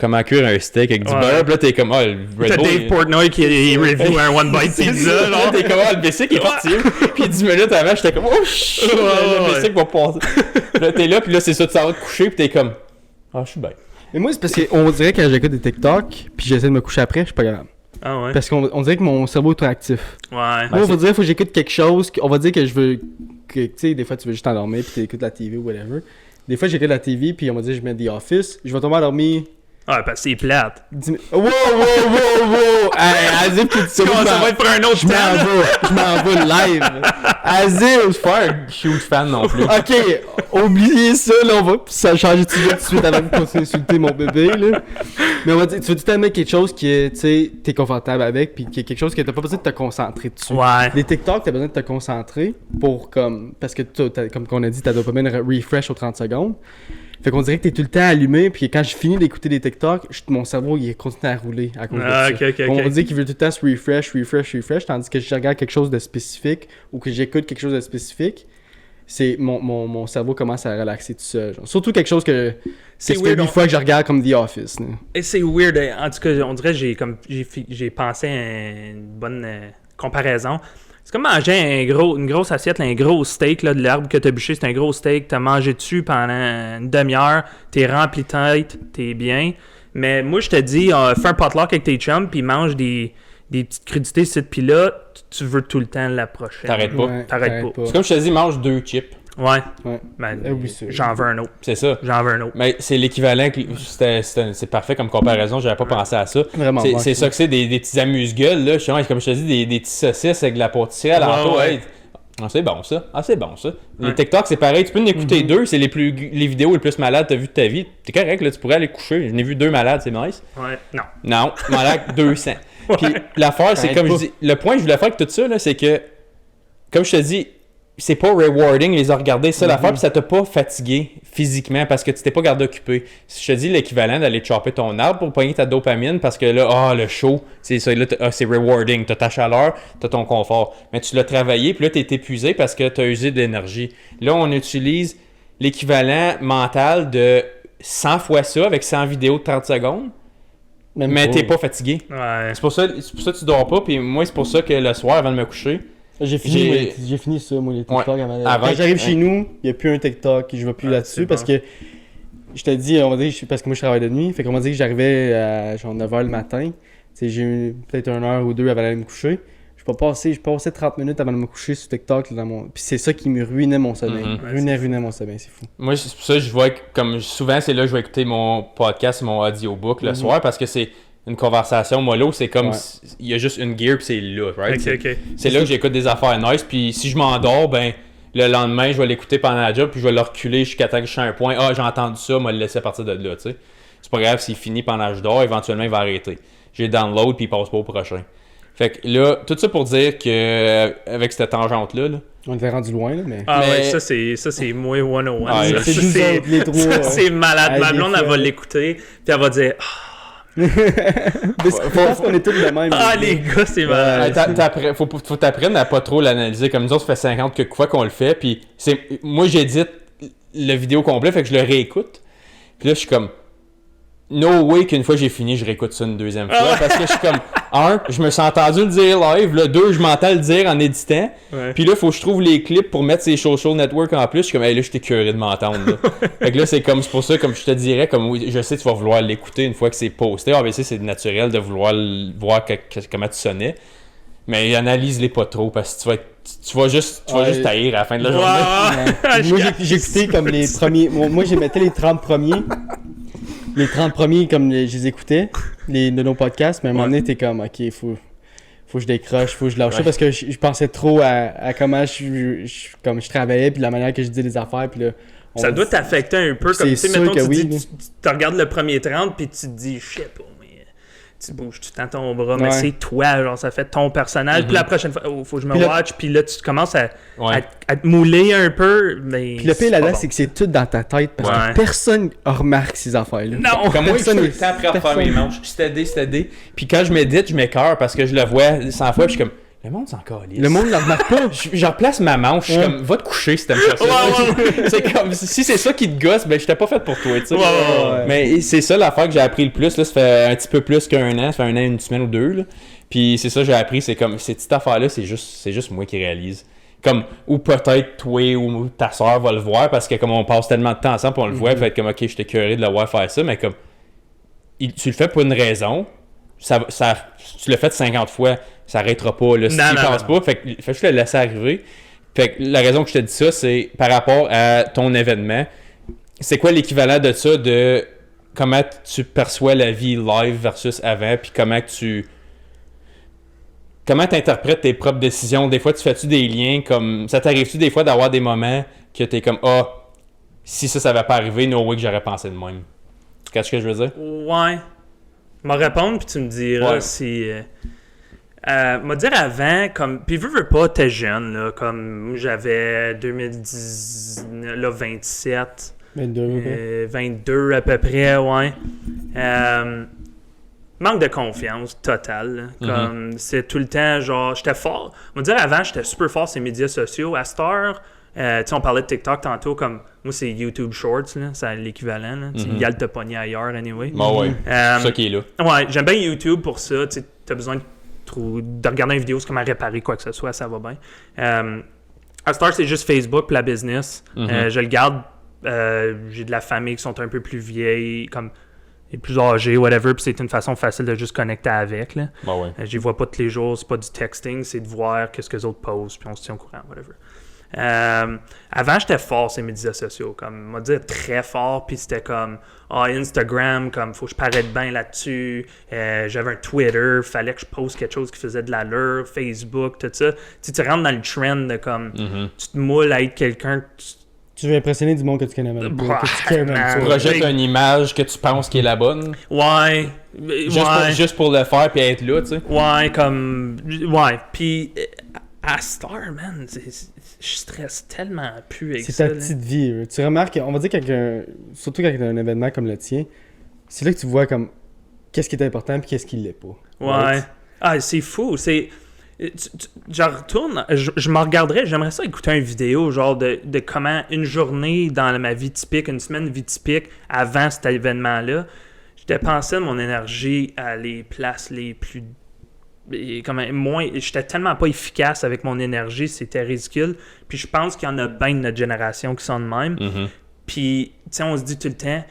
Comment cuire un steak avec du beurre, pis là t'es comme, le Red Bull.
Dave Portnoy qui review un One Bite Pizza,
là. T'es comme, le basic est parti. Puis 10 minutes avant, j'étais comme, oh shit, le basic va passer. Là t'es là, pis là c'est ça, tu s'en vas te coucher, pis t'es comme, je suis bien.
Mais moi, c'est parce qu'on dirait que quand j'écoute des TikTok, pis j'essaie de me coucher après, je suis pas capable.
Ah ouais?
Parce qu'on dirait que mon cerveau est trop actif.
Ouais.
Moi, faut dire, faut que j'écoute quelque chose, on va dire que je veux, tu sais, des fois tu veux juste t'endormir, pis t'écoutes la TV ou whatever. Des fois, j'écoute la TV, pis on va dire, je mets The Office, je vais tomber endormir.
Ouais, parce que c'est plate.
Wow! Hey, Azif,
ça va être pour un autre
Je m'en vais live. Azif!
Je suis pas un huge fan non plus.
Ok, oubliez ça, là, on va changer de sujet tout de suite avant de continuer à insulter mon bébé, là. Mais on va dire, tu veux tout à mettre quelque chose qui est, tu sais, t'es confortable avec, puis qui est quelque chose que t'as pas besoin de te concentrer dessus.
Ouais.
Les TikTok, t'as besoin de te concentrer pour, parce que comme on a dit, ta dopamine refresh aux 30 secondes. Fait qu'on dirait que t'es tout le temps allumé, puis quand je finis d'écouter des TikTok, mon cerveau il continue à rouler à cause de ça. On dit qu'il veut tout le temps se refresh, tandis que je regarde quelque chose de spécifique ou que j'écoute quelque chose de spécifique, c'est mon cerveau commence à relaxer tout seul. Genre. Surtout quelque chose que ça fait 8 fois que je regarde comme The Office. Là.
Et c'est weird, en tout cas, on dirait que j'ai pensé à une bonne comparaison. C'est comme manger une grosse assiette, un gros steak là, de l'herbe que tu as bûché, c'est un gros steak, tu as mangé dessus pendant une demi-heure, tu es rempli de tête, tu es bien. Mais moi, je te dis, fais un potluck avec tes chums, puis mange des petites crudités, ci puis là, tu veux tout le temps l'approcher.
T'arrêtes pas.
Ouais,
T'arrêtes pas.
C'est comme je te dis, mange 2 chips.
Ouais.
Ben,
j'en veux un autre.
C'est ça.
J'en veux un autre.
Mais c'est l'équivalent. C'est parfait comme comparaison. J'avais pas pensé à ça.
Vraiment
c'est ça que c'est des petits amuse-gueules. Là. Comme je te dis, des petits saucisses avec de la pâtisserie à l'entour.
Ouais.
C'est bon ça. C'est bon ça. Les TikTok, c'est pareil. Tu peux en écouter 2. C'est les vidéos les plus malades que tu as vues de ta vie. T'es correct, là. Tu pourrais aller coucher. J'en ai vu 2 malades. C'est nice.
Ouais.
Non. Malade 200. Puis l'affaire, c'est comme je dis. Le point que je voulais faire avec tout ça, là, c'est que, comme je te dis, c'est pas rewarding les a regardés ça l'affaire, puis ça t'a pas fatigué physiquement parce que tu t'es pas gardé occupé. Si je te dis l'équivalent d'aller chopper ton arbre pour pogner ta dopamine parce que là, le show, c'est ça, là, c'est rewarding, t'as ta chaleur, t'as ton confort. Mais tu l'as travaillé, puis là, t'es épuisé parce que t'as usé de l'énergie. Là, on utilise l'équivalent mental de 100 fois ça avec 100 vidéos de 30 secondes. Mais t'es pas fatigué.
Ouais.
C'est pour ça que tu dors pas, puis moi, c'est pour ça que le soir, avant de me coucher,
J'ai fini ça, moi, les TikTok.
Ouais.
Quand j'arrive chez nous, il n'y a plus un TikTok, je vais plus là-dessus parce que je te dis, on va dire, parce que moi je travaille de nuit, fait qu'on va dire que j'arrivais à genre 9h le matin. J'ai eu peut-être 1 heure ou 2 avant d'aller me coucher. Je passais 30 minutes avant de me coucher sur TikTok. Puis c'est ça qui me ruinait mon sommeil. Ruinait mon sommeil, c'est fou.
Moi, c'est pour ça que je vois que, comme souvent, c'est là que je vais écouter mon podcast, mon audiobook le soir parce que c'est une conversation mollo. C'est comme il y a juste une gear puis c'est là, right? C'est là que j'écoute des affaires nice. Puis si je m'endors, ben le lendemain, je vais l'écouter pendant la job puis je vais le reculer jusqu'à temps que je suis à un point. Ah, j'ai entendu ça, moi le laisser partir de là, tu sais. C'est pas grave s'il finit pendant que je dors, éventuellement il va arrêter. J'ai download puis il passe pas au prochain. Fait que là, tout ça pour dire que avec cette tangente-là,
on était rendu loin, là, mais...
Ah ouais, ça c'est moi 101.
Ah,
c'est malade. Ma blonde, elle va l'écouter, puis elle va dire...
Mais je pense qu'on est tous de même.
Ah, les gars, c'est malade.
Faut t'apprendre à pas trop l'analyser. Comme nous autres, ça fait 50 quelques fois qu'on le fait, puis moi, j'édite le vidéo complet, fait que je le réécoute. Puis là, je suis comme... No way qu'une fois j'ai fini, je réécoute ça une deuxième fois. Parce que je suis comme, je me suis entendu le dire live. Là, 2, je m'entends le dire en éditant. Ouais. Puis là, faut que je trouve les clips pour mettre ces social network en plus. Je suis comme, hey, là, j'étais curieux de m'entendre. Fait que là, c'est pour ça, comme je te dirais, comme oui, je sais que tu vas vouloir l'écouter une fois que c'est posté. ABC, c'est naturel de vouloir voir comment tu sonnais. Mais analyse-les pas trop parce que tu vas juste taillir à la fin de la journée.
Moi, j'ai écouté comme les premiers. Moi, j'ai mettais les 30 premiers. Les 30 premiers, comme je les écoutais, de nos podcasts, mais à un moment donné, t'es comme, ok, faut que je décroche, faut que je lâche ça, parce que je pensais trop à comment comme je travaillais, puis la manière que je disais les affaires, puis là...
Ça doit t'affecter un peu, comme, tu sais, mettons, tu regardes le premier 30, puis tu te dis, je sais pas, mais tu bouges tout le temps ton bras, mais c'est toi, genre, ça fait ton personnage, puis la prochaine fois, faut que je me watch, puis là, tu commences à te mouler un peu, mais...
Puis le pire là-dedans, c'est que c'est tout dans ta tête, parce que personne remarque ces affaires-là.
Non!
Comme moi, je suis tout le temps prêt à faire mes manches, steady, puis quand je médite, je m'écœure, parce que je le vois 100 fois, puis je suis comme... Le monde s'en calisse.
Le monde ne le remarque pas.
Je replace ma manche, je suis comme, va te coucher si t'aimes ça. C'est comme, si c'est ça qui te gosse, ben je t'ai pas fait pour toi, tu sais. Mais c'est ça l'affaire que j'ai appris le plus, là, ça fait un petit peu plus qu'un an, ça fait un an, une semaine ou 2, là. Puis c'est ça que j'ai appris, c'est comme, cette petite affaire-là, c'est juste moi qui réalise. Comme, ou peut-être toi ou ta soeur va le voir, parce que comme on passe tellement de temps ensemble, puis on le voit, puis être comme, ok, j'étais curieux de le voir faire ça, mais comme, tu le fais pour une raison, tu l'as fait 50 fois, ça arrêtera pas, là, si tu penses pas, fait que juste le laisser arriver. Fait que la raison que je te dis ça, c'est par rapport à ton événement, c'est quoi l'équivalent de ça, de comment tu perçois la vie live versus avant, puis comment tu interprètes tes propres décisions. Des fois, tu fais-tu des liens, comme, ça t'arrive-tu des fois d'avoir des moments que t'es comme, si ça va pas arriver, no way que j'aurais pensé de même. Tu catches ce que je veux dire?
Ouais. M'en répondre, puis tu me diras si... m'a dire avant, comme... Puis veux pas, t'es jeune, là, comme j'avais 2010, là, 27... 22 à peu près, ouais. Manque de confiance totale, là. Comme, c'est tout le temps, genre, j'étais fort. M'a dire avant, j'étais super fort sur les médias sociaux. À cette heure, tu sais, on parlait de TikTok tantôt, comme... Moi, c'est YouTube Shorts, là, c'est l'équivalent. Là. Il y a le te pogner ailleurs, anyway.
Ouais, c'est ça qui est là.
Ouais, j'aime bien YouTube pour ça. Tu as besoin de regarder une vidéo, c'est comment réparer quoi que ce soit, ça va bien. À Star, c'est juste Facebook pour la business. Je le garde. J'ai de la famille qui sont un peu plus vieilles, comme et plus âgées, whatever, puis c'est une façon facile de juste connecter avec. Là. Je les vois pas tous les jours, c'est pas du texting, c'est de voir qu'est-ce que les autres posent, puis on se tient au courant, whatever. Avant, j'étais fort sur les médias sociaux, comme, on va dire très fort, puis c'était comme, Instagram, comme, faut que je paraisse bien là-dessus, j'avais un Twitter, fallait que je poste quelque chose qui faisait de l'allure, Facebook, tout ça. Tu rentres dans le trend de, comme, tu te moules à être quelqu'un,
tu veux impressionner du monde que tu connais même pas, que tu cares même pas.
Tu projettes une image que tu penses qui est la bonne.
Ouais.
Juste pour le faire puis être là, tu sais.
Ouais, comme, ouais, puis... À Star, man, je stresse tellement plus avec ça.
C'est ta petite vie. Tu remarques, on va dire, surtout quand il y a un événement comme le tien, c'est là que tu vois comme qu'est-ce qui est important et qu'est-ce qui l'est pas.
Ouais. Right? Ah, c'est fou. Je retourne, je me regarderais, j'aimerais ça écouter une vidéo genre de comment une journée dans ma vie typique, une semaine de vie typique avant cet événement-là, je dépensais mon énergie à les places les plus j'étais tellement pas efficace avec mon énergie, c'était ridicule. Puis je pense qu'il y en a bien de notre génération qui sont de même.
Mhm.
Puis, tu sais, on se dit tout le temps,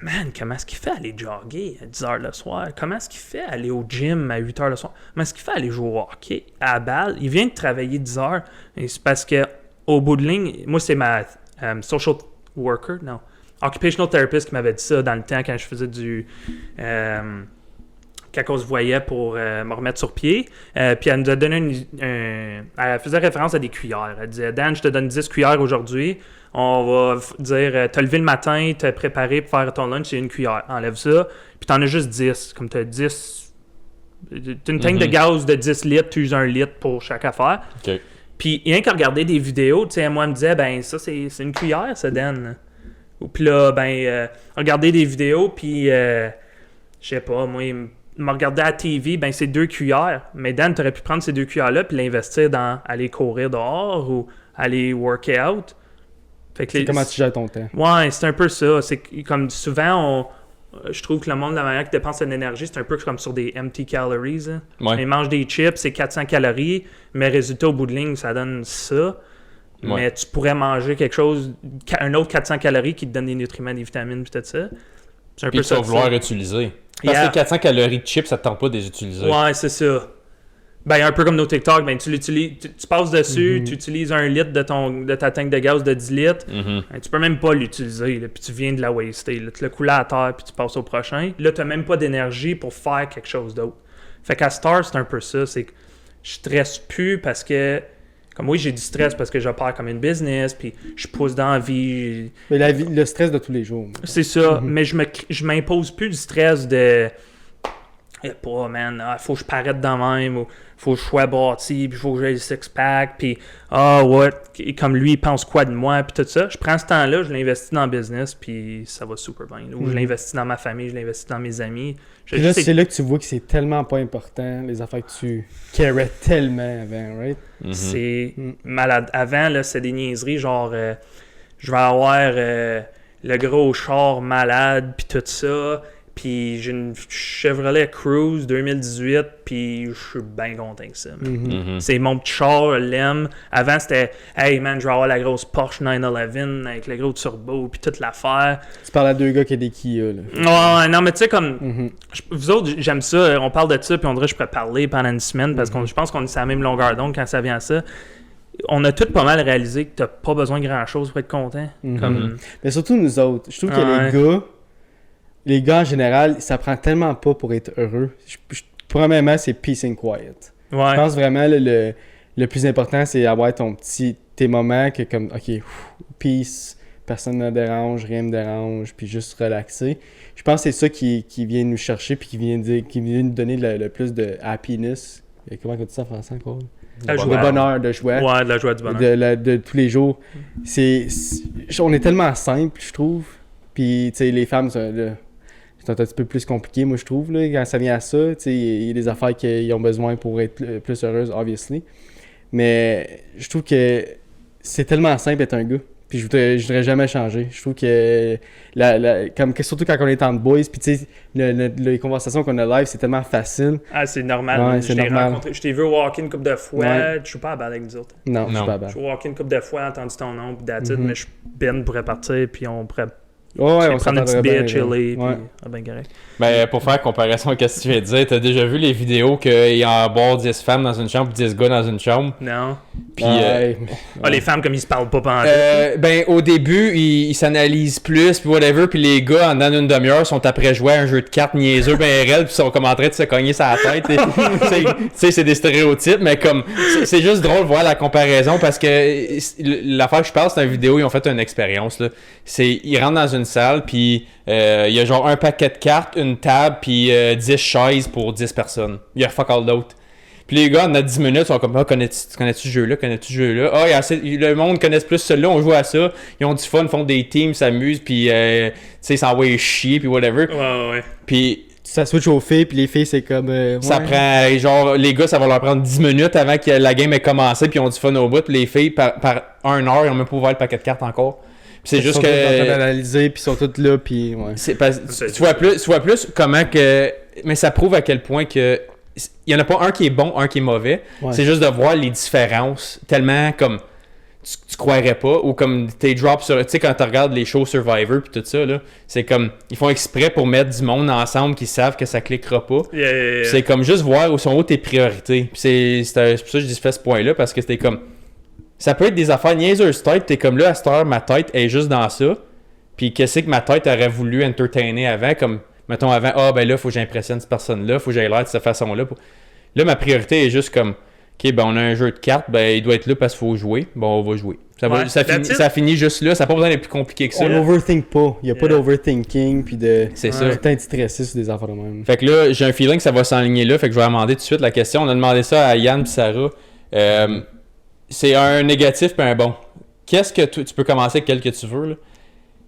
man, comment est-ce qu'il fait aller jogger à 10h le soir? Comment est-ce qu'il fait aller au gym à 8h le soir? Comment est-ce qu'il fait aller jouer au hockey à la balle? Il vient de travailler 10 heures. Et c'est parce que, au bout de ligne, moi, c'est ma social worker, non, occupational therapist qui m'avait dit ça dans le temps quand je faisais du. Quand on se voyait pour me remettre sur pied. Puis elle nous a donné elle faisait référence à des cuillères. Elle disait, Dan, je te donne 10 cuillères aujourd'hui. On va dire, t'as levé le matin, t'as préparé pour faire ton lunch, c'est une cuillère. Enlève ça. Puis t'en as juste 10. Comme t'as 10. T'as une tank de gaz de 10 litres, tu uses 1 litre pour chaque affaire.
OK.
Puis rien qu'à regarder des vidéos, tu sais, moi, elle me disait, ben ça, c'est une cuillère, ça, Dan. Puis là, regarder des vidéos, puis je sais pas, moi, il me regardait à la TV, ben c'est 2 cuillères. Mais Dan, t'aurais pu prendre ces 2 cuillères-là puis l'investir dans aller courir dehors ou aller work out. Fait que
C'est comment tu gères ton temps.
Ouais, c'est un peu ça. C'est comme souvent, je trouve que le monde, la manière qu'il dépense son énergie, c'est un peu comme sur des empty calories. Hein.
Ouais.
Ils mangent des chips, c'est 400 calories, mais résultat, au bout de ligne, ça donne ça.
Ouais.
Mais tu pourrais manger quelque chose, un autre 400 calories qui te donne des nutriments, des vitamines, puis tout ça. C'est un
Puis
peu
tu
ça.
vas vouloir utiliser. Parce que 400 calories de chips, ça te tente pas de les utiliser.
Ouais, c'est ça. Ben, un peu comme nos TikTok, ben, tu l'utilises, tu passes dessus, tu utilises 1 litre de ta tank de gaz de 10 litres. Ben, tu peux même pas l'utiliser, là, puis tu viens de la waster. Là. Tu l'as coulé à terre, puis tu passes au prochain. Là, tu n'as même pas d'énergie pour faire quelque chose d'autre. Fait qu'à Star, c'est un peu ça. C'est que je stresse plus parce que, comme oui, j'ai du stress parce que je pars comme une business, puis je pousse dans la vie.
Mais le stress de tous les jours.
C'est ça, mais je m'impose plus du stress de. Pas, man, faut que je paraisse dans même, ou faut que je sois bâti, puis faut que j'aie le six-pack, puis comme lui, il pense quoi de moi, puis tout ça. Je prends ce temps-là, je l'investis dans le business, puis ça va super bien. Ou je l'investis dans ma famille, je l'investis dans mes amis.
Puis là, c'est là que tu vois que c'est tellement pas important, les affaires que tu carais tellement avant, right?
C'est malade. Avant, là, c'est des niaiseries, genre, je vais avoir le gros char malade, puis tout ça. Puis j'ai une Chevrolet Cruze 2018, puis je suis bien content que ça. C'est mon petit char, je l'aime. Avant, c'était « Hey man, je vais avoir la grosse Porsche 911 avec le gros turbo, puis toute l'affaire. »
Tu parles à 2 gars qui ont des Kia, là.
Ouais, non, mais tu sais, comme... Vous autres, j'aime ça. On parle de ça, puis on dirait que je pourrais parler pendant une semaine, parce que je pense qu'on est sur la même longueur d'onde quand ça vient à ça. On a tous pas mal réalisé que t'as pas besoin de grand-chose pour être content. Comme...
Mais surtout nous autres. Je trouve que les gars, en général, ça prend tellement pas pour être heureux. Premièrement, c'est peace and quiet.
Ouais.
Je pense vraiment le plus important, c'est avoir tes moments que comme, OK, peace, personne ne me dérange, rien me dérange, puis juste relaxer. Je pense que c'est ça qui vient nous chercher, puis qui vient nous donner le plus de happiness. Et comment on dit ça en français encore? De bonheur, de joie.
Ouais, de la joie, du bonheur.
De tous les jours. On est tellement simple, je trouve. Puis, tu sais, les femmes, c'est un petit peu plus compliqué, moi, je trouve, là, quand ça vient à ça. Il y a des affaires qu'ils ont besoin pour être plus heureuses, obviously. Mais je trouve que c'est tellement simple d'être un gars. Puis je voudrais jamais changer. Je trouve que, surtout quand on est en boys, puis tu sais, les conversations qu'on a live, c'est tellement facile.
Ah, c'est normal.
Ouais, c'est normal.
Je t'ai vu walker une couple de fois.
Ouais.
Je suis pas à balle avec nous autres.
Non, je suis pas à balle.
Je suis walker une couple de fois, entendu ton nom, puis d'attitude, mais Ben pourrait partir, puis on pourrait...
Ouais, on
prendre un petit bit, chiller,
ouais.
puis ben correct.
Ben, pour faire comparaison à ce que tu viens de dire, t'as déjà vu les vidéos qu'il y a en bord 10 femmes dans une chambre et 10 gars dans une chambre?
Non.
Puis,
les femmes, comme ils se parlent pas pendant
ben, au début, ils s'analysent plus, puis whatever, puis les gars, en une demi-heure, sont après jouer à un jeu de cartes niaiseux, ben réel, puis sont comme en train de se cogner sa tête. Tu sais, c'est des stéréotypes, mais comme, c'est juste drôle de voir la comparaison, parce que l'affaire que je parle, c'est une vidéo, ils ont fait une expérience, là. Ils rentrent dans une salle, puis il y a genre un paquet de cartes, une table, puis 10 chaises pour 10 personnes. Il y a fuck all d'autres. Puis les gars, en 10 minutes, sont comme, connais-tu ce jeu-là, connais-tu ce jeu-là? Le monde connaît plus celui-là, on joue à ça. Ils ont du fun, font des teams, s'amusent, puis tu sais, s'envoient chier, puis whatever.
Ouais.
Puis
ça switch aux filles, puis les filles, c'est comme...
ça prend, genre, les gars, ça va leur prendre 10 minutes avant que la game ait commencé, puis ils ont du fun au bout. Puis les filles, par 1 heure, ils ont même pas ouvert le paquet de cartes encore. C'est juste que.
Ils sont en train d'analyser, puis ils sont tous là, puis. Ouais.
Tu vois plus comment que. Mais ça prouve à quel point que il y en a pas un qui est bon, un qui est mauvais.
Ouais.
C'est juste de voir les différences tellement comme tu croirais pas, ou comme tes drops sur, tu sais, quand tu regardes les shows Survivor puis tout ça, là, c'est comme, ils font exprès pour mettre du monde ensemble qui savent que ça cliquera pas.
Yeah.
C'est comme juste voir où sont tes priorités. Puis c'est pour ça que je dis fais ce point-là, parce que c'était comme, ça peut être des affaires niaiseuses tête, t'es comme là, à cette heure, ma tête est juste dans ça, puis qu'est-ce que ma tête aurait voulu entertainer avant, comme, mettons avant, ben là, faut que j'impressionne cette personne-là, faut que j'aille l'air de cette façon-là. Là, ma priorité est juste comme, OK, ben on a un jeu de cartes, ben il doit être là parce qu'il faut jouer. Bon, on va jouer. Ça finit juste là, ça n'a pas besoin d'être plus compliqué que ça.
On n'overthink pas. Il n'y a pas d'overthinking puis de
C'est ça.
tout le temps être stressé sur des affaires de même.
Fait que là, j'ai un feeling que ça va s'enligner là, fait que je vais demander tout de suite la question. On a demandé ça à Yann et Sarah. C'est un négatif et un bon. Qu'est-ce que tu peux commencer avec quel que tu veux, là.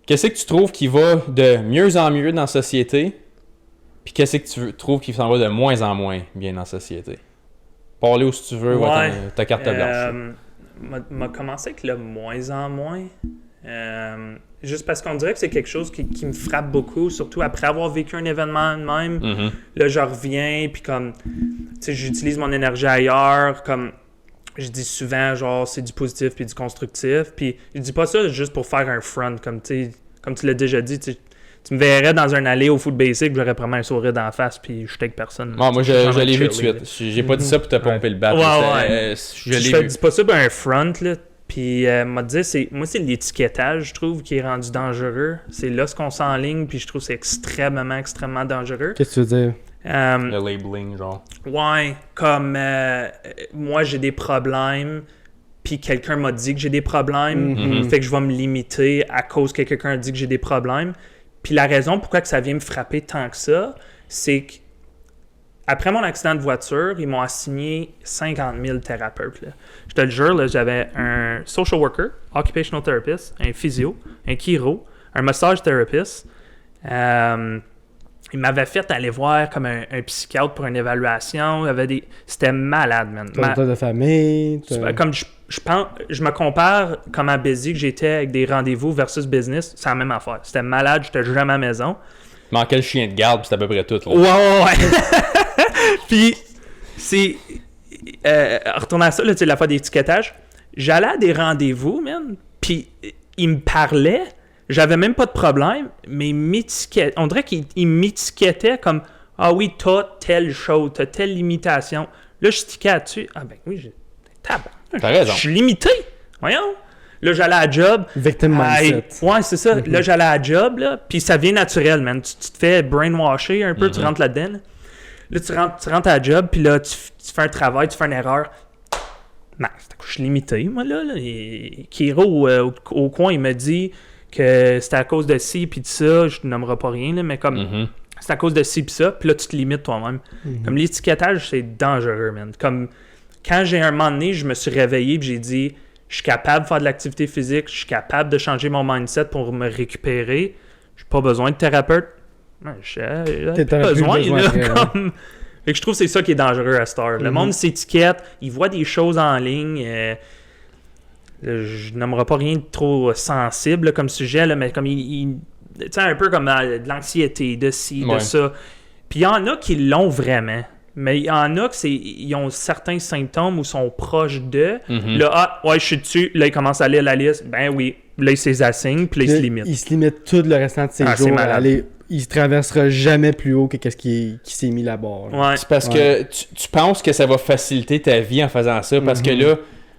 Qu'est-ce que tu trouves qui va de mieux en mieux dans la société? Puis qu'est-ce que tu trouves qui s'en va de moins en moins bien dans la société? Parler où si tu veux, ta carte blanche.
M'a commencé avec le moins en moins. Juste parce qu'on dirait que c'est quelque chose qui me frappe beaucoup, surtout après avoir vécu un événement de même.
Mm-hmm.
Là, je reviens, puis comme, tu sais, j'utilise mon énergie ailleurs, comme, je dis souvent, genre, c'est du positif puis du constructif. Puis je dis pas ça juste pour faire un front, comme tu l'as déjà dit, tu me verrais dans un allée au foot basic, j'aurais vraiment un sourire d'en face, puis je take personne.
Moi, je l'ai vu tout de suite. J'ai pas dit ça pour te pomper le bat.
Je dis pas ça pour un front, là. Puis, m'a dit, c'est l'étiquetage, je trouve, qui est rendu dangereux. C'est là ce qu'on s'enligne, puis je trouve que c'est extrêmement dangereux.
Qu'est-ce que tu veux dire?
Le labeling, genre.
Ouais, comme moi, j'ai des problèmes, puis quelqu'un m'a dit que j'ai des problèmes, fait que je vais me limiter à cause que quelqu'un a dit que j'ai des problèmes. Puis la raison pourquoi que ça vient me frapper tant que ça, c'est que après mon accident de voiture, ils m'ont assigné 50 000 thérapeutes. Là. Je te le jure, là, j'avais un social worker, occupational therapist, un physio, un chiro, un massage therapist. Il m'avait fait aller voir comme un psychiatre pour une évaluation. C'était malade, man.
Ton de famille.
Comme je me compare comme à busy que j'étais avec des rendez-vous versus business, c'est la même affaire. C'était malade, j'étais jamais à la maison.
Il manquait le chien de garde, puis c'est à peu près tout. Là.
Ouais. Puis, c'est... retournant à ça, là, tu sais, la fois d'étiquetage, j'allais à des rendez-vous, man, puis il me parlait, j'avais même pas de problème, mais on dirait qu'il m'étiquettait comme « Ah oui, t'as telle chose, t'as telle limitation. » Là, je tiquais là-dessus. Ah ben oui,
t'as raison.
Je suis limité. Voyons. Là, j'allais à la job.
Victim mindset.
Ouais, c'est ça. Là, j'allais à la job, là, puis ça vient naturel, man. Tu te fais brainwasher un peu, tu rentres là-dedans. Là, tu rentres à la job, puis là, tu fais un travail, tu fais une erreur. Non, je suis limité, moi, là. Et Kiro, au coin, il m'a dit que c'était à cause de ci, puis de ça. Je ne nommerai pas rien, là, mais comme... C'est à cause de ci, puis ça. Puis là, tu te limites toi-même. Comme l'étiquetage, c'est dangereux, man. Comme... Quand j'ai un moment donné, je me suis réveillé et j'ai dit je suis capable de faire de l'activité physique, je suis capable de changer mon mindset pour me récupérer. J'ai pas besoin de thérapeute. J'ai pas besoin. Comme... Fait que je trouve que c'est ça qui est dangereux à cette heure. Le monde s'étiquette, il voit des choses en ligne. Je nommerai pas rien de trop sensible là, comme sujet, là, mais comme tu sais, un peu comme de l'anxiété, de ci, de ça. Puis il y en a qui l'ont vraiment. Mais il y en a ils ont certains symptômes ou sont proches d'eux. Là, je suis dessus. Là, ils commencent à lire la liste. Ben oui. Là, ils s'assignent, puis là, ils se limitent.
Ils se limitent tout le restant de ses jours. Il se traversera jamais plus haut que ce qui s'est mis là-bas. Là.
Ouais. C'est parce que tu penses que ça va faciliter ta vie en faisant ça. Parce que là,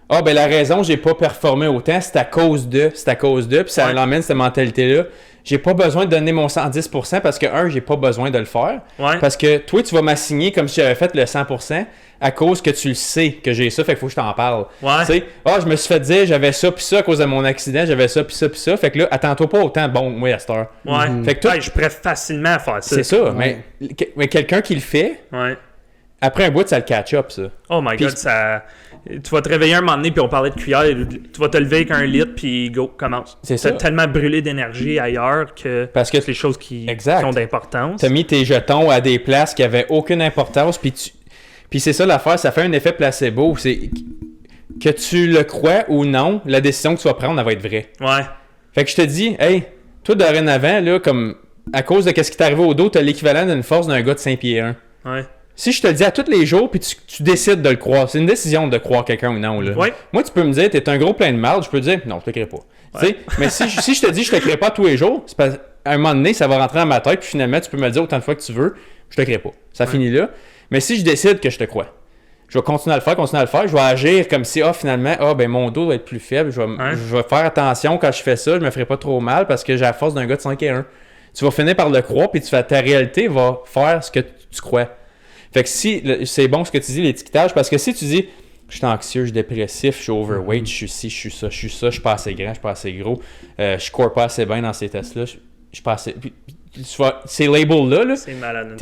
la raison, j'ai pas performé autant, c'est à cause de. Puis ça l'emmène cette mentalité-là. J'ai pas besoin de donner mon 110% parce que, j'ai pas besoin de le faire. Ouais. Parce que toi, tu vas m'assigner comme si j'avais fait le 100% à cause que tu le sais que j'ai ça, fait qu'il faut que je t'en parle. Ouais. Tu sais, je me suis fait dire j'avais ça pis ça à cause de mon accident, j'avais ça pis ça pis ça. Fait que là, attends-toi pas autant bon, moi, à cette heure.
Ouais. Fait que toi, je pourrais facilement faire ça.
C'est ça, mais quelqu'un qui le fait, après un bout, ça le catch-up, ça.
Oh my God, ça... Tu vas te réveiller un moment donné, puis on parlait de cuillère, tu vas te lever avec un litre, puis go, commence. C'est ça. Tu as tellement brûlé d'énergie ailleurs parce que c'est les choses qui ont d'importance.
Tu as mis tes jetons à des places qui n'avaient aucune importance, puis c'est ça l'affaire, ça fait un effet placebo. C'est que tu le crois ou non, la décision que tu vas prendre, elle va être vraie.
Ouais.
Fait que je te dis, hey, toi, dorénavant, là, comme à cause de ce qui t'est arrivé au dos, tu as l'équivalent d'une force d'un gars de 5 pieds 1.
Ouais.
si je te le dis à tous les jours, puis tu décides de le croire, c'est une décision de croire quelqu'un ou non. Là.
Ouais.
Moi, tu peux me dire, t'es un gros plein de marde, je peux te dire, non, je te crée pas. Ouais. Mais si je te dis, je te crée pas tous les jours, c'est parce qu'à un moment donné, ça va rentrer dans ma tête, puis finalement, tu peux me le dire autant de fois que tu veux, je te crée pas. Ça finit là. Mais si je décide que je te crois, je vais continuer à le faire, je vais agir comme si, finalement, ben mon dos doit être plus faible, je vais faire attention quand je fais ça, je me ferai pas trop mal parce que j'ai la force d'un gars de 5-1. Tu vas finir par le croire, puis ta réalité va faire ce que tu crois. Fait que si, c'est bon ce que tu dis, l'étiquetage, parce que si tu dis, je suis anxieux, je suis dépressif, je suis overweight, je suis ci, je suis ça, je suis pas assez grand, je suis pas assez gros, je score pas assez bien dans ces tests-là, je suis pas assez... Puis, ces labels-là,
c'est malade,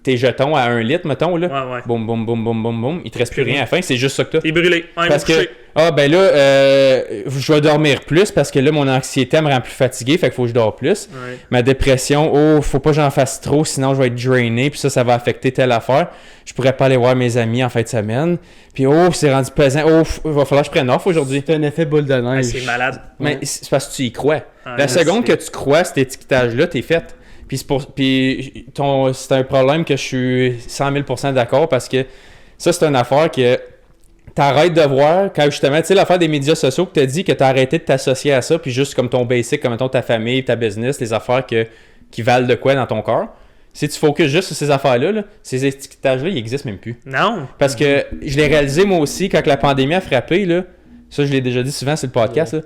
tes jetons à 1 litre, mettons, là,
ouais.
boum, boum, boum, boum, boum, boum, il te reste plus rien à la fin, c'est juste ça que t'as.
T'es brûlé.
Parce que, ben là, je vais dormir plus parce que là, mon anxiété me rend plus fatigué, fait qu'il faut que je dors plus.
Ouais.
Ma dépression, faut pas que j'en fasse trop, sinon je vais être drainé, puis ça va affecter telle affaire. Je pourrais pas aller voir mes amis en fin de semaine. Puis c'est rendu pesant, il va falloir que je prenne off aujourd'hui.
C'est un effet boule de neige.
C'est malade.
Mais c'est parce que tu y crois. La seconde que tu crois, cet étiquetage-là, t'es fait. Puis c'est un problème que je suis 100 000% d'accord parce que ça, c'est une affaire que t'arrêtes de voir quand justement, tu sais, l'affaire des médias sociaux que t'as dit que t'as arrêté de t'associer à ça, puis juste comme ton basic, comme mettons ta famille, ta business, les affaires qui valent de quoi dans ton corps. Si tu focuses juste sur ces affaires-là, ces étiquetages-là, ils existent même plus.
Non.
Parce que je l'ai réalisé moi aussi quand la pandémie a frappé, là, ça je l'ai déjà dit souvent sur le podcast, là,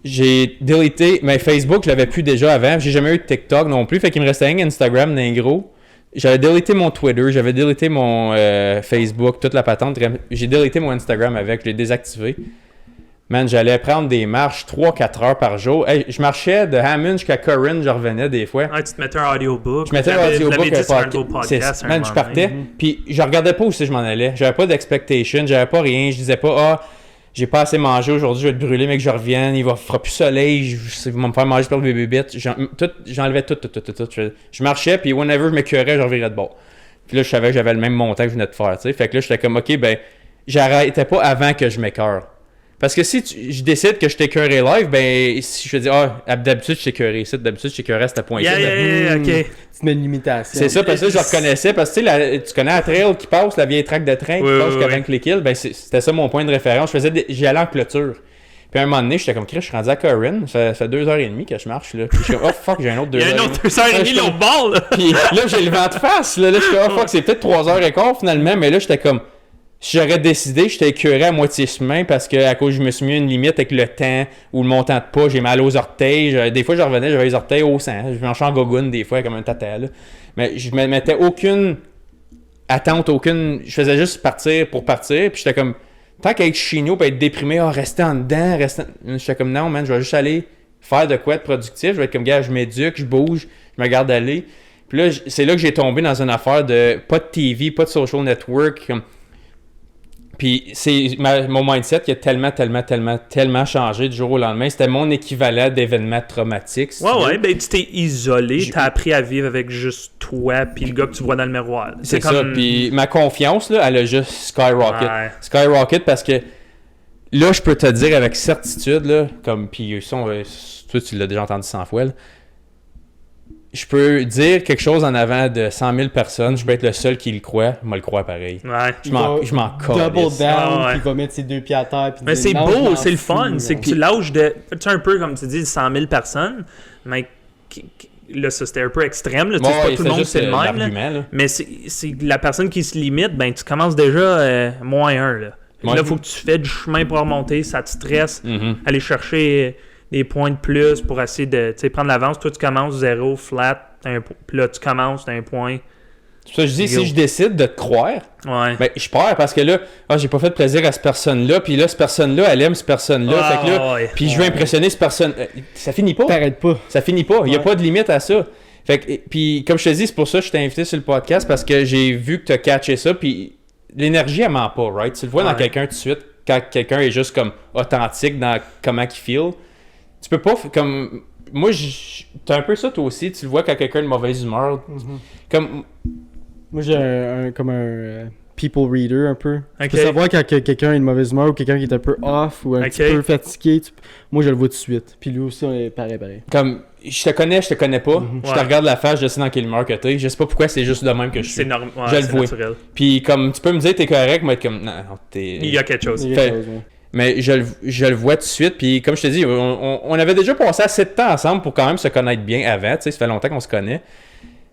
j'ai délité, mais Facebook, je l'avais plus déjà avant. J'ai jamais eu de TikTok non plus. Fait qu'il me restait un Instagram d'un gros. J'avais délité mon Twitter, j'avais délité mon Facebook, toute la patente. J'ai délité mon Instagram avec, je l'ai désactivé. Man, j'allais prendre des marches 3-4 heures par jour. Hey, je marchais de Hammond jusqu'à Curran, je revenais des fois.
Tu te mettais un audiobook.
Je mettais un audiobook
un podcast.
Man, je partais, puis je regardais pas où je m'en allais. J'avais pas d'expectation, j'avais pas rien. Je disais pas, j'ai pas assez mangé aujourd'hui, je vais te brûler, mais que je revienne, il fera plus soleil, il va me faire manger par le bébé. J'enlevais tout. Je marchais, puis whenever je m'écœurais, je revirais de bord. Puis là, je savais que j'avais le même montant que je venais de faire, tu sais. Fait que là, j'étais comme, OK, ben, j'arrêtais pas avant que je m'écœure. Parce que si je décide que je t'écœurais live, ben, si je te dis, d'habitude, je t'écœurais ici, d'habitude, je t'écœurais à ce point-ci.
OK.
Tu mets une limitation.
C'est ça, parce que je reconnaissais, parce que tu connais la trail qui passe, la vieille track de train qui passe jusqu'à Vancouver Hill, ben, c'était ça mon point de référence. J'y allais en clôture. Puis à un moment donné, j'étais comme, Chris, je suis rendu à Curran, ça fait 2h30 que je marche, là. Puis je suis comme, fuck, j'ai un autre 2h30.
Il y a un autre 2h30 l'autre bord, là.
Puis là, j'ai le vent de face, là. Je suis comme, fuck, c'est peut-être 3h15 finalement, mais là, j'étais comme, si j'aurais décidé, j'étais écœuré à moitié chemin parce que à cause je me suis mis une limite avec le temps ou le montant de pas, j'ai mal aux orteils. Des fois, je revenais, j'avais les orteils au sang. Je marchais en gogoune des fois comme un tata, là. Mais je me mettais aucune attente, je faisais juste partir pour partir. Puis j'étais comme, tant qu'à être chigno et être déprimé, rester en dedans, j'étais comme, non, man, je vais juste aller faire de quoi de productif. Je vais être comme, gars, je m'éduque, je bouge, je me garde aller. Puis là, c'est là que j'ai tombé dans une affaire de pas de TV, pas de social network, comme. Puis c'est mon mindset qui a tellement changé du jour au lendemain. C'était mon équivalent d'événements traumatiques.
Ben tu t'es isolé, t'as appris à vivre avec juste toi puis le gars que tu vois dans le miroir.
C'est comme... ça, puis ma confiance, là, elle a juste skyrocket. Ouais. Skyrocket parce que là, je peux te dire avec certitude, là, comme, puis toi tu l'as déjà entendu 100 fois, là, je peux dire quelque chose en avant de 100 000 personnes, je peux être le seul qui le croit, moi le crois pareil.
Ouais.
Je m'en colle.
Double down, puis il va mettre ses deux pieds à terre.
Mais c'est beau, c'est le fun. C'est que tu lâches de. Tu sais, un peu comme tu dis, 100 000 personnes, mais là, ça c'était un peu extrême. Là, pas tout le monde c'est le même. Là. Mais c'est la personne qui se limite, ben tu commences déjà moins 1. Là il faut que tu fais du chemin pour remonter, ça te stresse. Aller chercher des points de plus pour essayer de prendre l'avance. Toi, tu commences 0, flat, puis là, tu commences, t'as un point.
C'est ça, je dis, si je décide de te croire, ben, je perds parce que là, j'ai pas fait de plaisir à cette personne-là, puis là, cette personne-là, elle aime cette personne-là, fait que là, puis je veux impressionner cette personne. Ça finit pas.
T'arrêtes pas.
Ça finit pas. Il y a pas de limite à ça. Fait que, puis comme je te dis, c'est pour ça que je t'ai invité sur le podcast, parce que j'ai vu que t'as catché ça, puis l'énergie, elle ment pas, right? Tu le vois dans quelqu'un tout de suite, quand quelqu'un est juste comme authentique dans comment il feel. Tu peux pas, comme... Moi, t'as un peu ça toi aussi, tu le vois quand quelqu'un de mauvaise humeur. Comme...
Moi, j'ai comme un people reader un peu. Tu
Ok.
peux savoir quand quelqu'un a une mauvaise humeur ou quelqu'un qui est un peu off ou un
Ok.
petit peu fatigué. Moi, je le vois tout de suite. Puis lui aussi, on est pareil.
Comme, je te connais pas. Je te
Ouais.
regarde la face, je sais dans quelle humeur que t'es. Je sais pas pourquoi, c'est juste de même que je
C'est
suis.
normal.
Je le
c'est
vois.
naturel.
Puis comme, tu peux me dire t'es correct, moi être comme, non, t'es...
Il y a quelque chose.
Il y a
Fait-
quelque chose, ouais.
Mais je le vois tout de suite. Puis comme je te dis, on avait déjà passé assez de temps ensemble pour quand même se connaître bien avant. Tu sais, ça fait longtemps qu'on se connaît.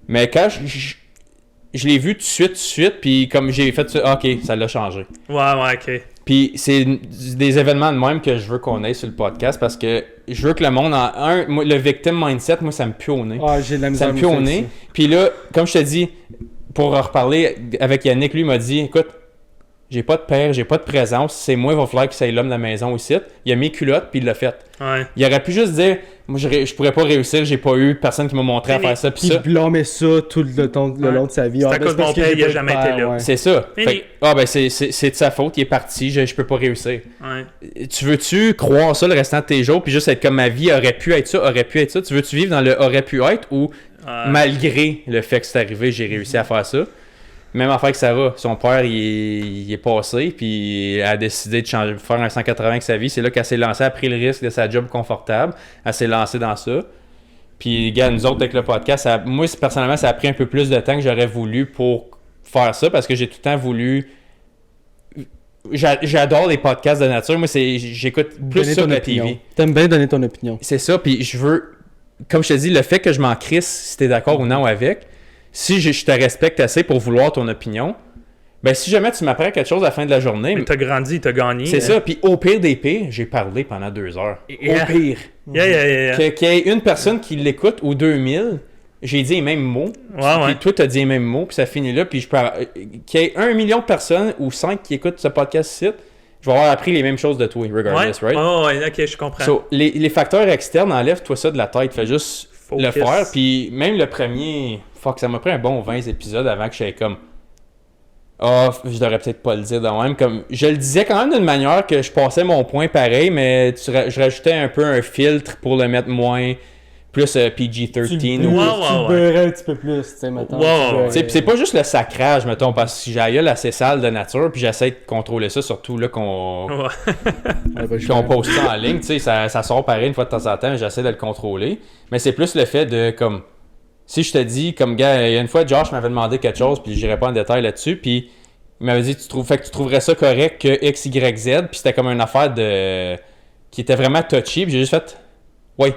Mais quand je l'ai vu tout de suite, puis comme j'ai fait ça, ok, ça l'a changé.
Ouais, ok.
Puis c'est des événements de même que je veux qu'on ait sur le podcast parce que je veux que le monde moi, le victim mindset, moi ça me pue au nez.
Ah, j'ai de la misère.
Ça me pue au nez. Puis là, comme je te dis, pour en reparler avec Yannick, lui il m'a dit, écoute, j'ai pas de père, j'ai pas de présence, c'est moi, il va falloir que ça ait l'homme de la maison ici. Il a mis culottes, puis il l'a fait.
Ouais.
Il aurait pu juste dire, moi je pourrais pas réussir, j'ai pas eu personne qui m'a montré à faire ça, puis
Puis
ça.
il blâmait ça tout le long de sa vie.
C'est à
ben,
cause de
parce
mon
que
père,
j'ai
il a
pas de
jamais
père,
été là.
ouais.
C'est ça.
Fini.
Fait que, c'est de sa faute, il est parti, je peux pas réussir.
Ouais.
Tu veux-tu croire ça le restant de tes jours, puis juste être comme ma vie aurait pu être ça, aurait pu être ça? Tu veux-tu vivre dans le aurait pu être ou malgré le fait que c'est arrivé, j'ai réussi à faire ça? Même affaire que Sarah, son père, il est passé, puis elle a décidé de changer, faire un 180 avec sa vie. C'est là qu'elle s'est lancée, elle a pris le risque de sa job confortable, elle s'est lancée dans ça. Puis, gars, nous autres, avec le podcast, moi, personnellement, ça a pris un peu plus de temps que j'aurais voulu pour faire ça, parce que j'ai tout le temps voulu... J'adore les podcasts de nature. Moi, j'écoute plus
Donner
ça
ton
que la
opinion.
TV.
T'aimes bien donner ton opinion.
C'est ça, puis je veux... Comme je te dis, le fait que je m'en crisse, si t'es d'accord ou non avec, si je te respecte assez pour vouloir ton opinion, ben si jamais tu m'apprends quelque chose à la fin de la journée...
Mais t'as grandi, t'as gagné.
C'est ça, puis au pire des pires, j'ai parlé pendant 2 heures.
Yeah.
Au pire.
Yeah.
Qu'il y ait une personne qui l'écoute ou 2000, j'ai dit les mêmes mots.
Ouais.
Puis toi, t'as dit les mêmes mots, puis ça finit là. Puis qu'il y ait 1 million de personnes ou 5 qui écoutent ce podcast-ci, je vais avoir appris les mêmes choses de toi, regardless, right?
Ouais, ok, je comprends.
So, les facteurs externes, enlève-toi ça de la tête. Fais juste
Focus.
le faire. Puis même le premier... Fuck, ça m'a pris un bon 20 épisodes avant que j'aille comme... je devrais peut-être pas le dire de même. Comme, je le disais quand même d'une manière que je passais mon point pareil, mais je rajoutais un peu un filtre pour le mettre moins... Plus PG-13
Tu
ou...
Ouais.
beurrais un petit peu plus, tu sais, maintenant.
Wow.
Pis c'est pas juste le sacrage, mettons, parce que si j'ai la gueule assez sale de nature, puis j'essaie de contrôler ça, surtout là qu'on poste ça en ligne, tu sais, ça sort pareil une fois de temps en temps, mais j'essaie de le contrôler. Mais c'est plus le fait de, comme, si je te dis, comme gars, il y a une fois, Josh m'avait demandé quelque chose, puis j'irai pas en détail là-dessus, puis il m'avait dit, fait que tu trouverais ça correct que X, Y, Z, puis c'était comme une affaire qui était vraiment touchy, puis j'ai juste fait, oui.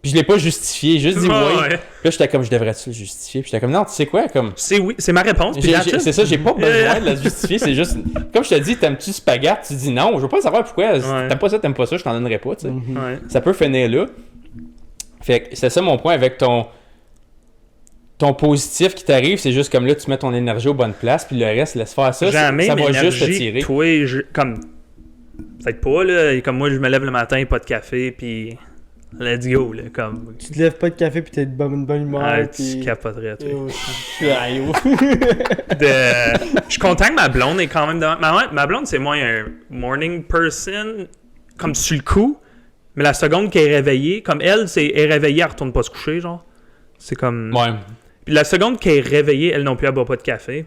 Puis je l'ai pas justifié, j'ai juste dit oui. Puis là, j'étais comme, je devrais-tu le justifier? Puis j'étais comme, non, tu sais quoi, comme...
C'est oui, c'est ma réponse. Puis
c'est ça, j'ai pas besoin de la justifier, c'est juste... Comme je te dis, t'aimes-tu spaghetti? Tu dis non, je veux pas savoir pourquoi.
Ouais.
T'aimes pas ça, t'aimes pas ça, je t'en donnerai pas, tu sais.
Ouais.
Ça peut finir là. Fait que c'est ça mon point avec ton positif qui t'arrive, c'est juste comme là, tu mets ton énergie aux bonnes places, puis le reste, laisse faire ça.
Jamais
ça va juste te
l'énergie,
tirer.
toi, comme... Peut-être pas, là. Et comme moi, je me lève le matin, pas de café, puis... Let's go, là, comme...
Tu te lèves pas de café puis t'es de bonne humeur.
Ah,
puis...
tu capoterais, toi. Je suis content que ma blonde est quand même devant. Ma blonde, c'est moins un morning person, comme sur le coup. Mais la seconde qu'elle est réveillée, comme elle est réveillée, elle retourne pas se coucher, genre. C'est comme...
Ouais.
Puis la seconde qu'elle est réveillée, elle non plus, elle boit pas de café.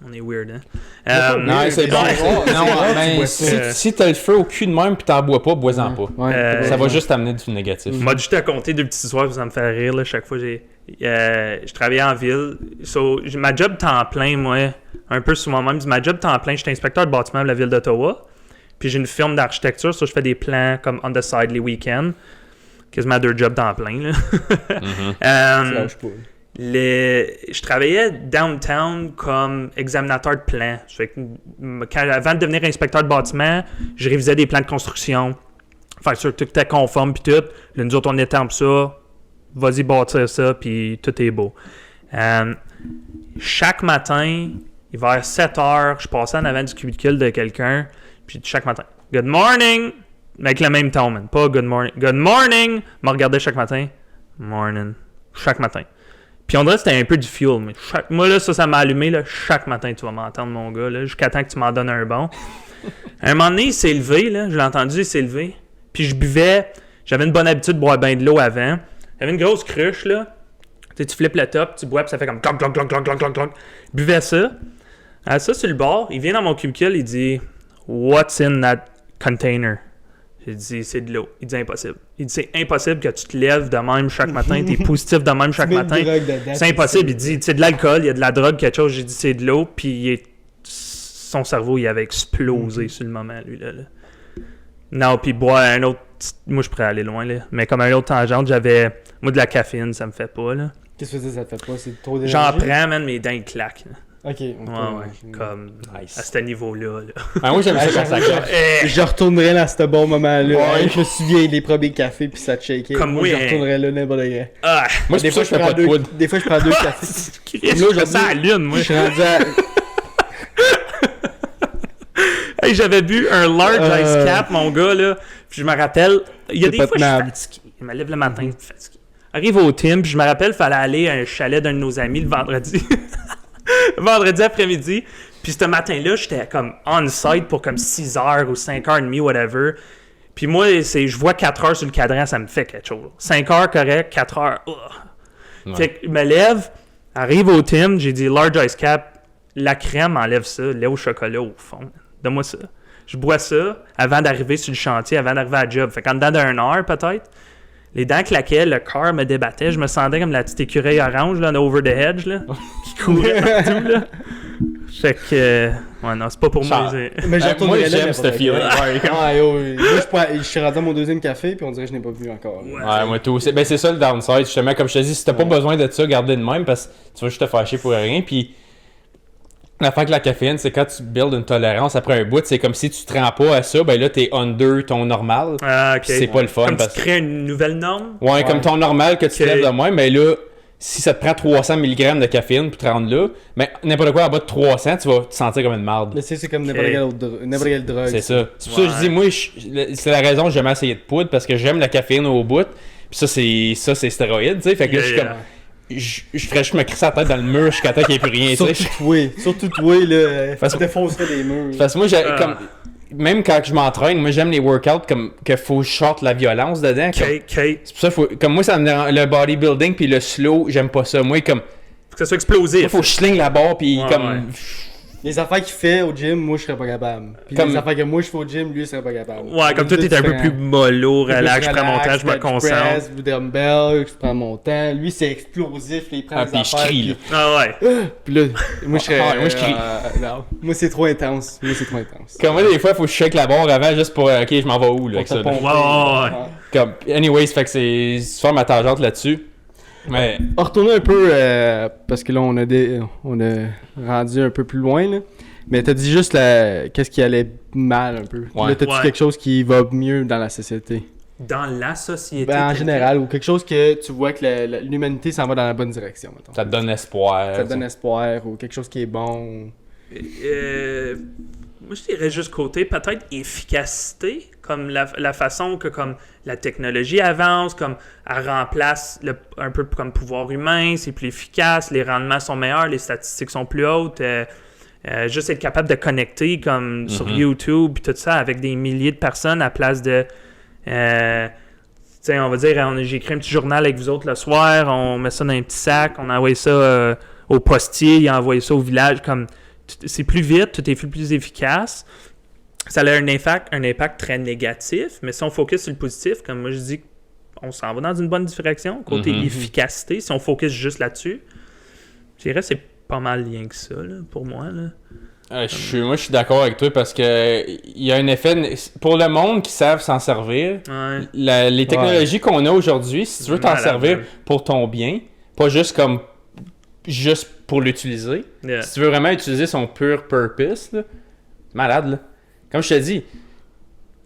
On est weird, hein?
Non, c'est bon. Non, mais si t'as le feu au cul de même pis t'en bois pas, bois-en pas.
Ouais,
Ça va juste t'amener du négatif.
Moi, juste à compter 2 petites histoires, ça me fait rire, là, chaque fois. Je travaillais en ville. Ma job temps plein, moi, un peu sur moi-même, ma job temps plein, j'étais inspecteur de bâtiment de la ville d'Ottawa. Puis j'ai une firme d'architecture, je fais des plans comme on the side les week-ends. Quasiment 2 jobs temps plein, là.
lâche pas.
Je travaillais downtown comme examinateur de plans. Fait que avant de devenir inspecteur de bâtiment, je révisais des plans de construction. Faire sûr que tout était conforme puis tout. Là, nous autres, on étampe ça. Vas-y bâtir ça, puis tout est beau. Chaque matin, vers 7 heures, je passais en avant du cubicule de quelqu'un. Puis chaque matin, « Good morning! » Avec le même ton, man. Pas « Good morning! » « Good morning! » Me regardait chaque matin. « Morning! » Chaque matin. Puis on dirait que c'était un peu du fuel. Mais moi, là, ça m'a allumé. Là, chaque matin, tu vas m'entendre, mon gars. Là, jusqu'à temps que tu m'en donnes un bon. À un moment donné, il s'est levé. Là, je l'ai entendu, il s'est levé. Puis je buvais. J'avais une bonne habitude de boire bien de l'eau avant. J'avais une grosse cruche. Là. Tu flippes le top, tu bois, puis ça fait comme clonk, clonk, clonk, clonk, clonk, clonk. Je buvais ça. Ça, sur le bord, il vient dans mon cubicule, il dit « What's in that container? » J'ai dit « C'est de l'eau. » Il dit « Impossible. » Il dit « C'est impossible que tu te lèves de même chaque matin, t'es positif de même chaque matin. C'est impossible. » Il dit « C'est de l'alcool, il y a de la drogue, quelque chose. » J'ai dit « C'est de l'eau. » Puis son cerveau, il avait explosé sur le moment, lui, là. Non, puis boire un autre... Moi, je pourrais aller loin, là. Mais comme un autre tangente, j'avais... Moi, de la caféine, ça me fait pas, là.
Qu'est-ce que ça te fait pas? C'est trop d'énergie?
J'en prends, man, mes dents, ils claquent, là.
Ok.
Ouais. Comme
Nice.
à ce niveau-là. Là.
Moi, j'aime ça quand ça claque.
Je retournerais à ce bon moment-là.
Ouais.
Je me souviens des premiers cafés puis ça te shakeait.
Comme
moi,
oui,
je retournerais là n'importe quand.
Ah!
Moi, c'est pour ça que je fais pas de poudre.
Des fois, je prends 2 cafés.
Je fais ça à la lune, moi.
Je suis rendu à...
Hey, j'avais bu un large ice cap, mon gars, là. Puis je me rappelle, il y a
C'est
des
pas
fois, je suis
tenable.
fatigué. Je me lève le matin, je suis fatigué. Arrive au team, puis je me rappelle, il fallait aller à un chalet d'un de nos amis le vendredi. Vendredi après-midi. Puis ce matin-là, j'étais comme on-site pour comme 6h ou 5h30, whatever. Puis moi, je vois 4h sur le cadran, ça me fait quelque chose. 5h, correct, 4h,
Ouais.
Fait que je me lève, arrive au team, j'ai dit large ice cap, la crème, enlève ça, lait au chocolat au fond. Donne-moi ça. Je bois ça avant d'arriver sur le chantier, avant d'arriver à la job. Fait qu'en dedans d'une heure, peut-être, les dents claquaient, le cœur me débattait. Je me sentais comme la petite écureuil orange, là, over the hedge, là, qui courait partout, là. Fait que... ouais, non, c'est pas pour moi.
Mais
Moi, j'aime ce feeling.
Je suis rendu à mon 2e café puis on dirait que je n'ai pas bu encore.
Ouais, moi tout. C'est ça le downside, justement. Comme je te dis, si t'as pas besoin de ça, garde-le de même parce que tu vas juste te fâcher pour rien. Puis l'affaire avec la caféine, c'est quand tu builds une tolérance après un bout, c'est comme si tu te rends pas à ça, ben là, t'es under ton normal.
Ah, ok.
C'est pas le fun.
Comme
parce...
tu crées une nouvelle norme?
Ouais, comme ton normal que tu te lèves de même, mais là, si ça te prend 300 mg de caféine pour te rendre là, mais n'importe quoi en bas de 300, tu vas te sentir comme une marde.
Mais c'est comme n'importe quelle drogue.
C'est ça. C'est pour ça que je dis, moi, c'est la raison que j'aime essayer de poudre, parce que j'aime la caféine au bout. Puis ça, c'est stéroïde, tu sais. Fait que là, je suis comme... Je ferais juste me crisser la tête dans le mur jusqu'à temps qu'il n'y ait plus rien, tu sais.
Surtout toi, là, tu défoncerais des murs.
Parce que moi, comme... Même quand je m'entraîne, moi j'aime les workouts comme que faut que je sorte la violence dedans. C'est pour ça comme moi ça me dérange, le bodybuilding puis le slow, j'aime pas ça. Moi comme
faut que ça soit explosif.
Faut que je sling la barre puis
les affaires qu'il fait au gym, moi je serais pas capable. Puis les affaires que moi je fais au gym, lui il serait pas capable.
Ouais, comme toi t'es un peu plus mollo, relax, je prends mon temps, je me concentre.
Je prends dumbbell, je prends mon temps. Lui c'est explosif, il prend des affaires.
Puis je crie là.
Ah ouais.
Puis là, moi je serais...
moi je crie.
Non, moi c'est trop intense.
Comme moi des fois faut que je shake la barre avant juste pour ok je m'en vais où là avec ça. Comme anyways, fait que c'est faire ma tangente là-dessus. Mais...
On retourne un peu, parce que là, on a rendu un peu plus loin, là. Mais t'as dit juste qu'est-ce qui allait mal un peu.
Ouais.
Là, t'as-tu quelque chose qui va mieux dans la société?
Dans la société?
Ben, en général, ou quelque chose que tu vois que l'humanité s'en va dans la bonne direction, mettons.
Ça te donne espoir.
Ça te donne espoir, ou quelque chose qui est bon.
Moi, je dirais juste côté, peut-être efficacité, comme la façon que comme la technologie avance, comme elle remplace un peu comme pouvoir humain, c'est plus efficace, les rendements sont meilleurs, les statistiques sont plus hautes. Juste être capable de connecter comme sur YouTube et tout ça avec des milliers de personnes à place de... on va dire, j'ai écrit un petit journal avec vous autres le soir, on met ça dans un petit sac, on envoie ça au postier, il a envoyé ça au village, comme... C'est plus vite, tout est plus efficace. Ça a un impact très négatif, mais si on focus sur le positif, comme moi je dis, on s'en va dans une bonne direction. Côté efficacité, si on focus juste là-dessus, je dirais que c'est pas mal lien que ça, là, pour moi. Là.
Moi, je suis d'accord avec toi parce que il y a un effet... Pour le monde qui savent s'en servir, les technologies qu'on a aujourd'hui, si tu veux t'en servir pour ton bien, pas juste comme... juste pour l'utiliser. Yeah. Si tu veux vraiment utiliser son pur purpose, là, malade, là. Comme je te dis,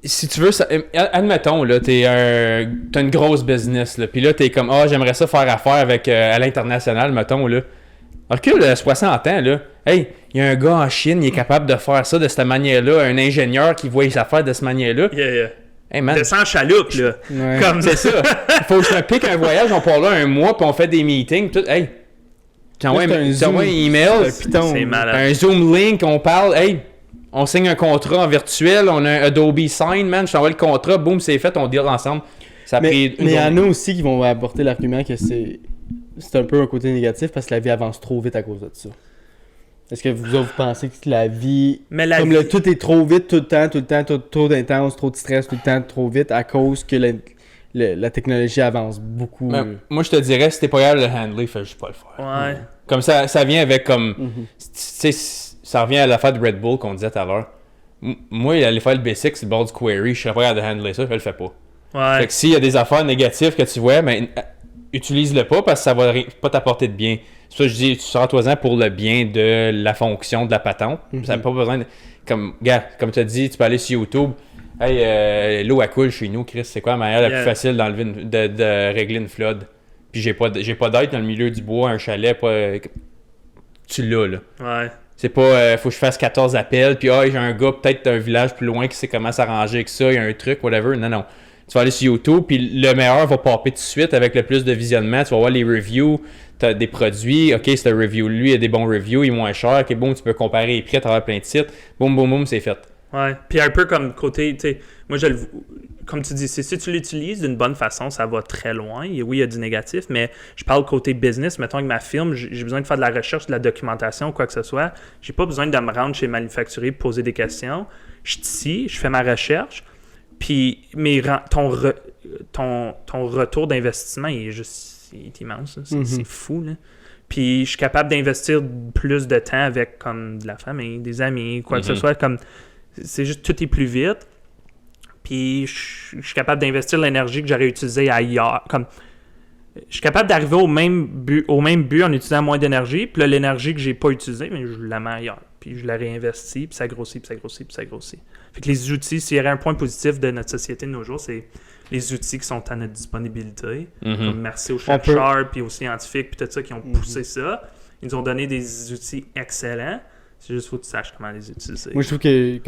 si tu veux, admettons, là, t'as une grosse business, là, pis là, t'es comme, j'aimerais ça faire affaire avec, à l'international, mettons, là. Recule 60 ans, là. Hey, il y a un gars en Chine, il est capable de faire ça de cette manière-là, un ingénieur qui voit les affaires de cette manière-là.
Yeah.
Hey, man.
Descends en chaloupe, là.
Ouais.
Comme
c'est ça. Faut que je me pique un voyage, on part là un mois, puis on fait des meetings, tout. Hey, t'envoies un email,
c'est malade.
Un Zoom link, on parle, hey, on signe un contrat en virtuel, on a un Adobe Sign, man, je t'envoie le contrat, boum, c'est fait, on deal ensemble. Ça a pris une
mais il y en a aussi qui vont apporter l'argument que c'est un peu un côté négatif parce que la vie avance trop vite à cause de ça. Est-ce que vous pensez que la vie...
Mais
tout est trop vite, tout le temps, trop d'intense, trop de stress, tout le temps, trop vite, à cause que la technologie avance beaucoup.
Mais moi, je te dirais, si t'es pas capable de le handler, fais juste pas le faire.
Ouais.
Comme ça vient avec comme... Tu sais, ça revient à l'affaire de Red Bull qu'on disait tout à l'heure. Moi, aller faire le basic sur le bord du query, je serais pas capable de handler ça, je le fais pas.
Ouais.
Fait que s'il y a des affaires négatives que tu vois, ben, utilise-le pas parce que ça va pas t'apporter de bien. C'est ça que je dis, tu seras toi pour le bien de la fonction de la patente. Ça n'a pas besoin de... Comme tu as dit, tu peux aller sur YouTube. Hey, l'eau à coule chez nous, Chris, c'est quoi la manière la plus facile de régler une flood? Puis j'ai pas d'aide dans le milieu du bois, un chalet, tu l'as, là.
Ouais.
C'est pas, faut que je fasse 14 appels, puis j'ai un gars peut-être d'un village plus loin qui sait comment s'arranger avec ça, il y a un truc, whatever. Non. Tu vas aller sur YouTube, puis le meilleur va popper tout de suite avec le plus de visionnement. Tu vas voir les reviews, tu as des produits. OK, ce review, lui, il a des bons reviews, il est moins cher. OK, bon, tu peux comparer les prix à travers plein de sites. Boum, c'est fait.
Ouais. Puis un peu comme côté, tu sais, moi, comme tu dis, si tu l'utilises d'une bonne façon, ça va très loin. Et oui, il y a du négatif, mais je parle côté business. Mettons que ma firme, j'ai besoin de faire de la recherche, de la documentation, quoi que ce soit. J'ai pas besoin de me rendre chez le manufacturier pour poser des questions. Je suis ici, je fais ma recherche. Puis ton retour d'investissement, il est immense. C'est fou. Là. Puis je suis capable d'investir plus de temps avec comme de la famille, des amis, quoi que ce soit. Comme, c'est juste tout est plus vite. Puis je suis capable d'investir l'énergie que j'aurais utilisée ailleurs. Comme, je suis capable d'arriver au même but en utilisant moins d'énergie. Puis là, l'énergie que j'ai pas utilisée, mais je la mets ailleurs. Puis je la réinvestis, puis ça grossit. Fait que les outils, s'il y aurait un point positif de notre société de nos jours, c'est les outils qui sont à notre disponibilité. Comme merci aux chercheurs, puis aux scientifiques, puis tout ça, qui ont poussé ça. Ils nous ont donné des outils excellents. C'est juste qu'il faut que tu saches comment les utiliser.
Moi, je trouve que,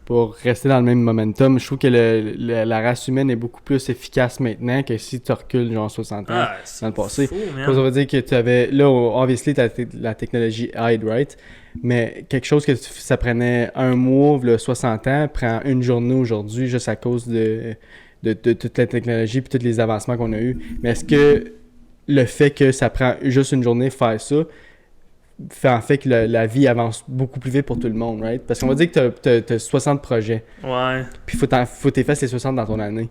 pour rester dans le même momentum, je trouve que la race humaine est beaucoup plus efficace maintenant que si tu recules genre 60 ans dans le passé. Ça veut dire que tu avais, là, obviously, la technologie aide, right? Mais quelque chose que ça prenait un mois, 60 ans, prend une journée aujourd'hui juste à cause de toute la technologie et tous les avancements qu'on a eus. Mais est-ce que le fait que ça prend juste une journée faire ça fait en fait que la vie avance beaucoup plus vite pour tout le monde, right? Parce qu'on va dire que tu as 60 projets.
Ouais.
Puis faut que tu fasses les 60 dans ton année.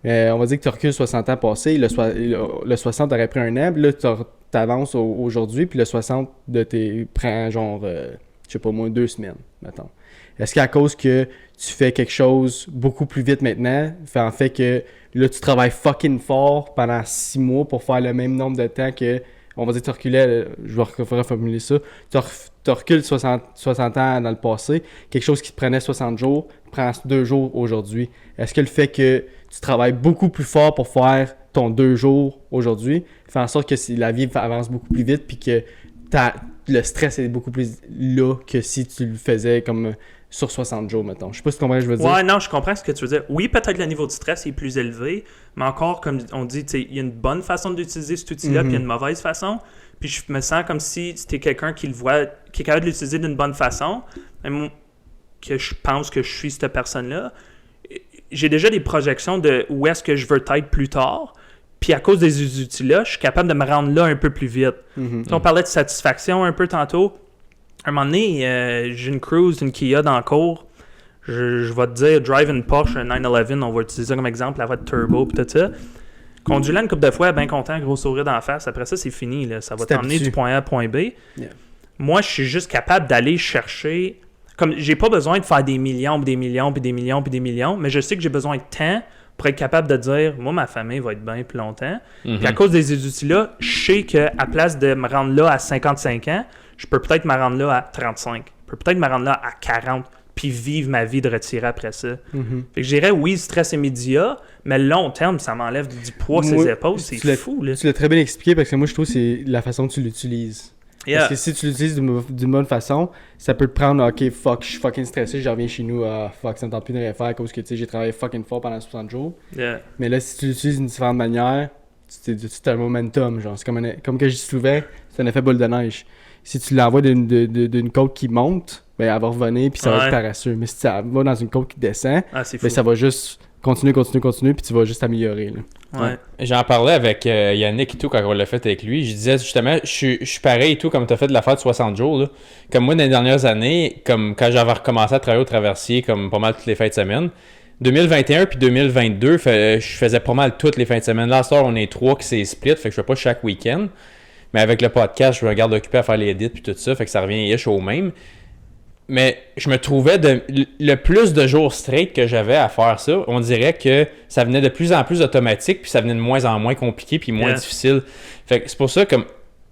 On va dire que tu recules 60 ans passés, le 60 aurait pris un an, puis là tu avances aujourd'hui, puis le 60 prend genre, je sais pas moi, 2 semaines, mettons. Est-ce qu'à cause que tu fais quelque chose beaucoup plus vite maintenant, fait en fait que là tu travailles fucking fort pendant 6 mois pour faire le même nombre de temps que, on va dire que tu reculais, je vais reformuler ça, tu recules 60 ans dans le passé, quelque chose qui te prenait 60 jours, prend 2 jours aujourd'hui. Est-ce que le fait que tu travailles beaucoup plus fort pour faire ton 2 jours aujourd'hui fait en sorte que la vie avance beaucoup plus vite puis que le stress est beaucoup plus là que si tu le faisais comme sur 60 jours, mettons. Je sais pas si tu comprends ce que je veux dire.
Ouais, non, je comprends ce que tu veux dire. Oui, peut-être le niveau de stress est plus élevé, mais encore, comme on dit, il y a une bonne façon d'utiliser cet outil-là, puis il y a une mauvaise façon. Puis je me sens comme si c'était quelqu'un qui le voit, qui est capable de l'utiliser d'une bonne façon, même que je pense que je suis cette personne-là. J'ai déjà des projections de où est-ce que je veux être plus tard. Puis à cause des outils-là, je suis capable de me rendre là un peu plus vite. On parlait de satisfaction un peu tantôt. À un moment donné, j'ai une Cruise, une Kia dans le cours. Je vais te dire, drive une Porsche 911, on va utiliser ça comme exemple, la voie de turbo et tout ça. Conduis-la une couple de fois, bien content, gros sourire d'en face. Après ça, c'est fini. Là. Ça va t'emmener du point A à point B.
Yeah.
Moi, je suis juste capable d'aller chercher... Comme j'ai pas besoin de faire des millions, puis des millions, puis des millions, puis des millions, mais je sais que j'ai besoin de temps pour être capable de dire, moi, ma famille va être bien plus longtemps. Puis à cause des outils-là, je sais qu'à place de me rendre là à 55 ans, je peux peut-être me rendre là à 35. Je peux peut-être me rendre là à 40, puis vivre ma vie de retiré après ça. Fait que je dirais, oui, stress immédiat, mais long terme, ça m'enlève du poids sur ses épaules. C'est fou, là.
Tu l'as très bien expliqué, parce que moi, je trouve que c'est la façon que tu l'utilises.
Yeah.
Parce que si tu l'utilises d'une bonne façon, ça peut te prendre, ok, fuck, je suis fucking stressé, je reviens chez nous, fuck, ça me tente plus de rien faire, parce que, tu sais, j'ai travaillé fucking fort pendant 60 jours.
Yeah.
Mais là, si tu l'utilises d'une différente manière, tu as un momentum, genre, c'est comme que je dis souvent, c'est un effet boule de neige. Si tu l'envoies d'une côte qui monte, ben elle va revenir puis ça va être paresseux. Mais si ça va dans une côte qui descend, ben ça va juste Continue, puis tu vas juste t'améliorer. Là.
Ouais.
J'en parlais avec Yannick et tout quand on l'a fait avec lui. Je disais justement, je suis pareil et tout comme tu as fait de la fête de 60 jours. Là. Comme moi, dans les dernières années, comme quand j'avais recommencé à travailler au Traversier, comme pas mal toutes les fins de semaine, 2021 puis 2022, je faisais pas mal toutes les fins de semaine. Là, à ce soir, on est 3 qui s'est split, fait que je fais pas chaque week-end. Mais avec le podcast, je me garde occupé à faire les edits puis tout ça, fait que ça revient ish au même. Mais je me trouvais le plus de jours straight que j'avais à faire ça, on dirait que ça venait de plus en plus automatique, puis ça venait de moins en moins compliqué, puis moins difficile. Fait que c'est pour ça, comme,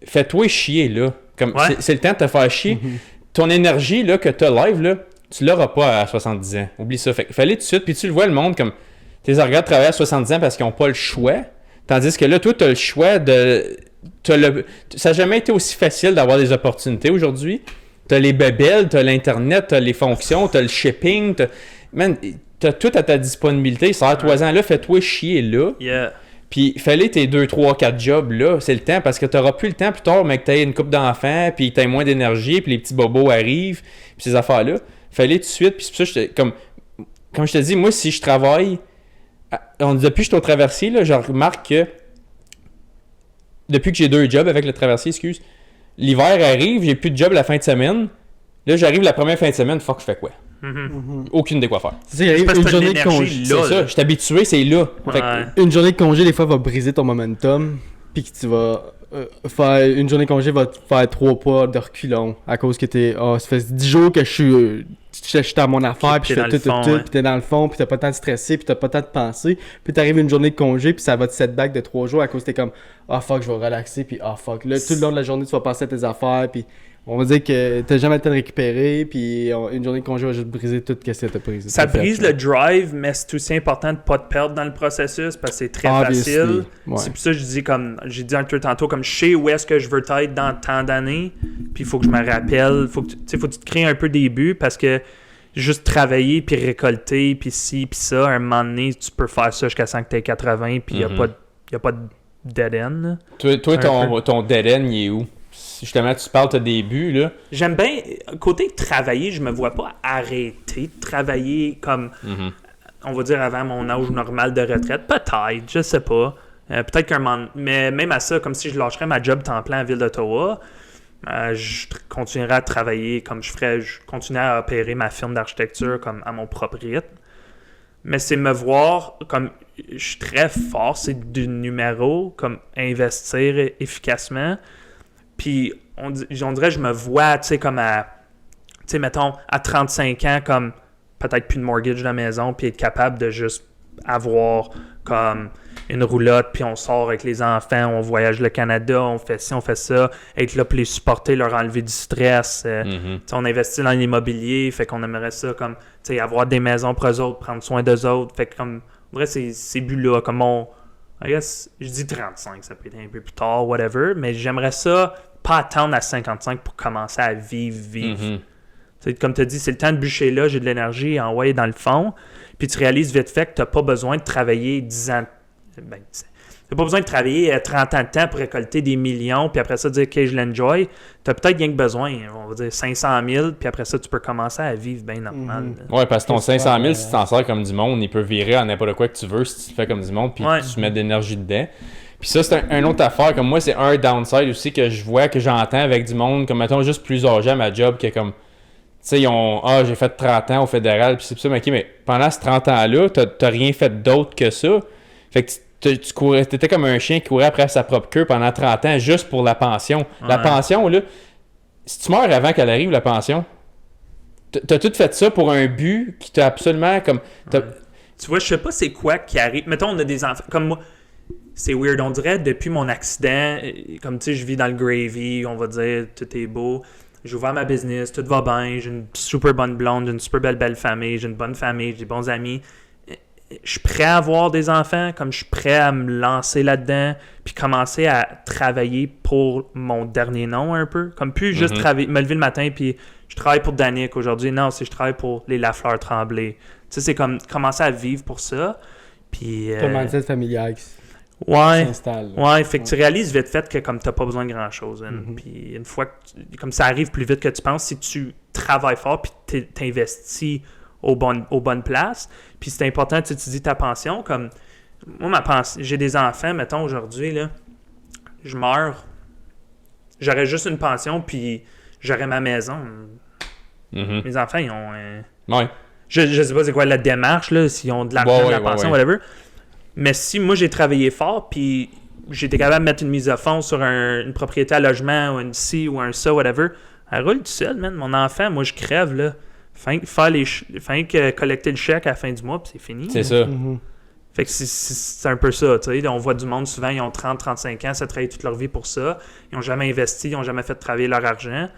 fais-toi chier, là. Comme, c'est le temps de te faire chier. Ton énergie, là, que t'as live, là, tu l'auras pas à 70 ans. Oublie ça. Fait que fallait tout de suite, puis tu le vois, le monde, comme, tes regardes travailler à 70 ans parce qu'ils n'ont pas le choix. Tandis que là, toi, t'as le choix de... Ça n'a jamais été aussi facile d'avoir des opportunités aujourd'hui. T'as les bébelles, t'as l'internet, t'as les fonctions, t'as le shipping, t'as tout à ta disponibilité. Ça a 3 ans là, fais-toi chier là.
Yeah.
Puis fallait tes 2, 3, 4 jobs là, c'est le temps parce que t'auras plus le temps plus tard, mais que t'aies une couple d'enfants, puis t'aies moins d'énergie, puis les petits bobos arrivent, puis ces affaires-là. Fallait tout de suite, puis c'est pour ça que comme je te dis, moi si je travaille, depuis que je suis au Traversier, là, je remarque que depuis que j'ai 2 jobs avec le Traversier, l'hiver arrive, j'ai plus de job la fin de semaine. Là, j'arrive la première fin de semaine, fuck, je fais quoi? Aucune idée quoi faire.
C'est une journée de congé.
C'est ça, je suis habitué, c'est là. Fait
que, une journée de congé, des fois, va briser ton momentum. Puis que tu vas faire. Une journée de congé va te faire 3 pas de reculons. À cause que t'es. ça fait 10 jours que je suis à mon affaire, puis je fais tout, puis t'es dans le fond, puis t'as pas le temps de stresser, puis t'as pas le temps de penser. Puis t'arrives une journée de congé, puis ça va te setback de 3 jours à cause que t'es comme fuck, je vais relaxer, puis fuck. Là, tout le long de la journée, tu vas passer à tes affaires, puis on va dire que t'as jamais le temps de récupérer, puis une journée de congé va juste briser tout ce que t'as brisé.
Ça brise le drive, mais c'est aussi important de pas te perdre dans le processus parce que c'est très facile. Ouais. C'est pour ça que je dis, comme j'ai dit un peu tantôt, comme je sais où est-ce que je veux être dans tant d'années, puis il faut que je me rappelle, faut que tu te crées un peu des buts parce que juste travailler puis récolter puis ci puis ça, à un moment donné, tu peux faire ça jusqu'à 100 que t'aies 80 puis il y a pas de dead end.
Toi ton dead end, il est où? Justement, tu parles de tes buts, là.
J'aime bien, côté travailler, je me vois pas arrêter de travailler comme, on va dire, avant mon âge normal de retraite. Peut-être, je sais pas. Peut-être qu'un moment... Mais même à ça, comme si je lâcherais ma job temps plein à Ville d'Ottawa, je continuerai à travailler comme je continuerai à opérer ma firme d'architecture comme à mon propre rythme. Mais c'est me voir comme je suis très fort, c'est du numéro, comme investir efficacement. Puis on dirait je me vois, tu sais, comme mettons, à 35 ans, comme peut-être plus de mortgage de la maison, puis être capable de juste avoir comme une roulotte, puis on sort avec les enfants, on voyage le Canada, on fait ci, on fait ça, être là pour les supporter, leur enlever du stress. On investit dans l'immobilier, fait qu'on aimerait ça comme, tu sais, avoir des maisons pour eux autres, prendre soin d'eux autres. Fait que comme, en vrai, ces buts-là, comme I guess, je dis 35, ça peut être un peu plus tard, whatever, mais j'aimerais ça pas attendre à 55 pour commencer à vivre. Comme tu as dit, c'est le temps de bûcher là, j'ai de l'énergie envoyée dans le fond, puis tu réalises vite fait que tu n'as pas besoin de travailler 10 ans. Ben, tu n'as pas besoin de travailler 30 ans de temps pour récolter des millions, puis après ça, dire que je l'enjoy. Tu as peut-être rien que besoin, on va dire 500 000, puis après ça, tu peux commencer à vivre bien normal.
Ouais, parce que ton 500 000, si tu t'en sers comme du monde, il peut virer à n'importe quoi que tu veux si tu le fais comme du monde, puis tu mets de l'énergie dedans. Puis ça, c'est une autre affaire. Comme moi, c'est un downside aussi que je vois, que j'entends avec du monde, comme mettons juste plus âgé à ma job, qui est comme, tu sais, ils ont, j'ai fait 30 ans au fédéral, puis c'est ça, mais ok, mais pendant ces 30 ans-là, t'as rien fait d'autre que ça. Fait que tu courais, t'étais comme un chien qui courait après sa propre queue pendant 30 ans juste pour la pension. Ouais. La pension, là, si tu meurs avant qu'elle arrive, la pension, t'as tout fait ça pour un but qui t'a absolument comme...
Tu vois, je sais pas c'est quoi qui arrive. Mettons, on a des enfants, comme moi... C'est weird, on dirait, depuis mon accident, comme tu sais, je vis dans le gravy, on va dire, tout est beau. J'ai ouvert ma business, tout va bien, j'ai une super bonne blonde, j'ai une super belle famille, j'ai une bonne famille, j'ai des bons amis. Je suis prêt à avoir des enfants, comme je suis prêt à me lancer là-dedans, puis commencer à travailler pour mon dernier nom un peu. Comme plus juste me lever le matin, puis je travaille pour Danick aujourd'hui. Non, c'est je travaille pour les Lafleur Tremblay. Tu sais, c'est comme commencer à vivre pour ça. Puis...
Ton mindset familial.
Ouais, fait que tu réalises vite fait que comme t'as pas besoin de grand chose. Puis une fois que comme ça arrive plus vite que tu penses, si tu travailles fort puis t'investis aux bonnes places. Puis c'est important, tu dis ta pension, comme moi, j'ai des enfants, mettons, aujourd'hui, là, je meurs, j'aurais juste une pension, puis j'aurais ma maison.
Mhm.
Mes enfants, ils ont...
Ouais.
Je sais pas c'est quoi la démarche, là, s'ils ont de l'argent, de la pension, whatever. Mais si moi, j'ai travaillé fort, puis j'étais capable de mettre une mise à fond sur une propriété à logement, ou une ci, ou un ça, whatever, elle roule tout seul, man. Mon enfant, moi, je crève, là. Fin que collecter le chèque à la fin du mois, puis c'est fini.
C'est ça.
Mhm.
Fait que c'est un peu ça, tu sais. On voit du monde, souvent, ils ont 30-35 ans, ça travaille toute leur vie pour ça. Ils n'ont jamais investi, ils n'ont jamais fait travailler leur argent.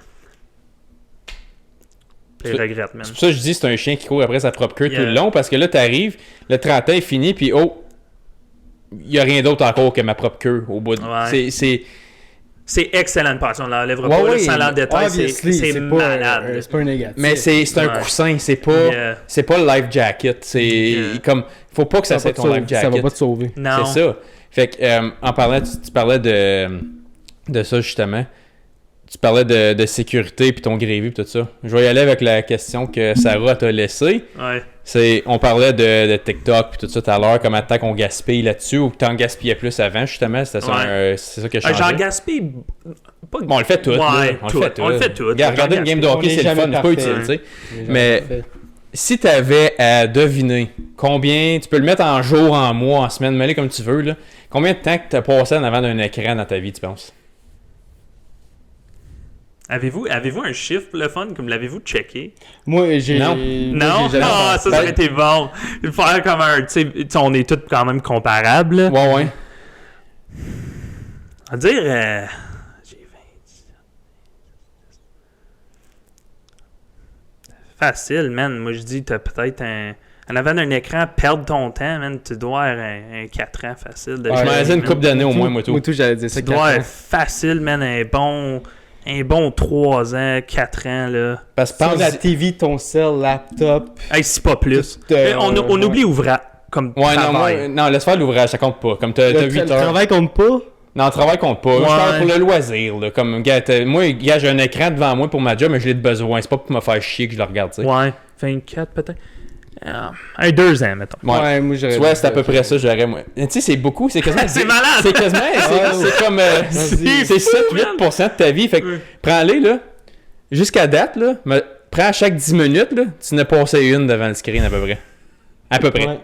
Puis ils regrettent, man.
C'est pour ça que je dis c'est un chien qui court après sa propre queue tout
Yeah.
le long, parce que là, t'arrives, le 30 ans est fini, puis il n'y a rien d'autre encore que ma propre queue au bout de...
Ouais.
C'est
excellent de passion, on l'enlèvera
Ouais,
pas,
ouais,
sans l'en détail,
Obviously,
c'est malade.
C'est pas un négatif.
Mais c'est un
Ouais.
coussin, c'est pas le life jacket. C'est
Yeah.
comme... Faut pas que ça soit
va
ton
te
life
sauver, ça va
jacket.
pas te sauver.
Non.
C'est ça. Fait que, en parlant, tu parlais de ça, justement. Tu parlais de sécurité, puis ton grévy, puis tout ça. Je vais y aller avec la question que Sarah t'a laissée.
Ouais.
On parlait de TikTok, puis tout ça tout à l'heure, comment de temps qu'on gaspille là-dessus, ou que t'en gaspillais plus avant, justement. C'était ça,
Ouais.
c'est ça que je changeais.
J'en gaspille pas...
Bon, on le fait tout.
Ouais,
là.
on le fait tout.
Regarder une game de
On
hockey,
est
c'est le
jamais
fun, c'est pas
parfait.
utile, tu sais.
Les gens
Mais-
l'ont fait.
Si tu avais à deviner combien, tu peux le mettre en jour, en mois, en semaine, mêlé comme tu veux, là, combien de temps que tu as passé en avant d'un écran dans ta vie, tu penses?
Avez-vous un chiffre pour le fun, comme l'avez-vous checké?
Moi, j'ai.
Non.
moi,
Non?
j'ai jamais
Ah,
pensé.
ça aurait été bon. Faire comme un... Tu sais, on est tous quand même comparables. là.
Ouais.
On va dire... j'ai 20... Facile, man. Moi, je dis, t'as peut-être un... En avant d'un écran, perdre ton temps, man, tu dois avoir un 4 ans facile. De
Ouais,
Je m'en
jouer,
disais une
man.
couple d'années au moins, moi, tout.
Moi, tout, j'allais dire ça.
Tu dois
4 ans.
avoir facile, man, un bon 3 ans, 4 ans, là.
Parce que
Sans
pense,
la TV, ton cell, laptop.
Hey, c'est pas plus.
tout,
On oublie ouvrage comme
ouais,
travail.
non, laisse faire l'ouvrage, ça compte pas. Comme t'as
Le
8
le
heures.
travail compte pas.
Non, le travail compte pas.
Ouais.
Je parle pour le loisir, là. Comme, gars, moi, gars, j'ai un écran devant moi pour ma job, mais je l'ai de besoin. C'est pas pour me faire chier que je le regarde, tu sais.
Ouais, 24 peut-être. 2 ans, mettons.
Ouais.
Moi, j'aurais.
Tu vois,
dit
c'est à peu près ça, j'aurais, moi. Tu sais, c'est beaucoup, c'est quasiment...
C'est malade!
C'est quasiment, c'est comme...
Vas-y.
c'est 7-8% de ta vie. Fait que,
Ouais.
prends-les, là. Jusqu'à date, là, prends à chaque 10 minutes, là, tu n'as passé une devant le screen, à peu près. À peu près.
Ouais.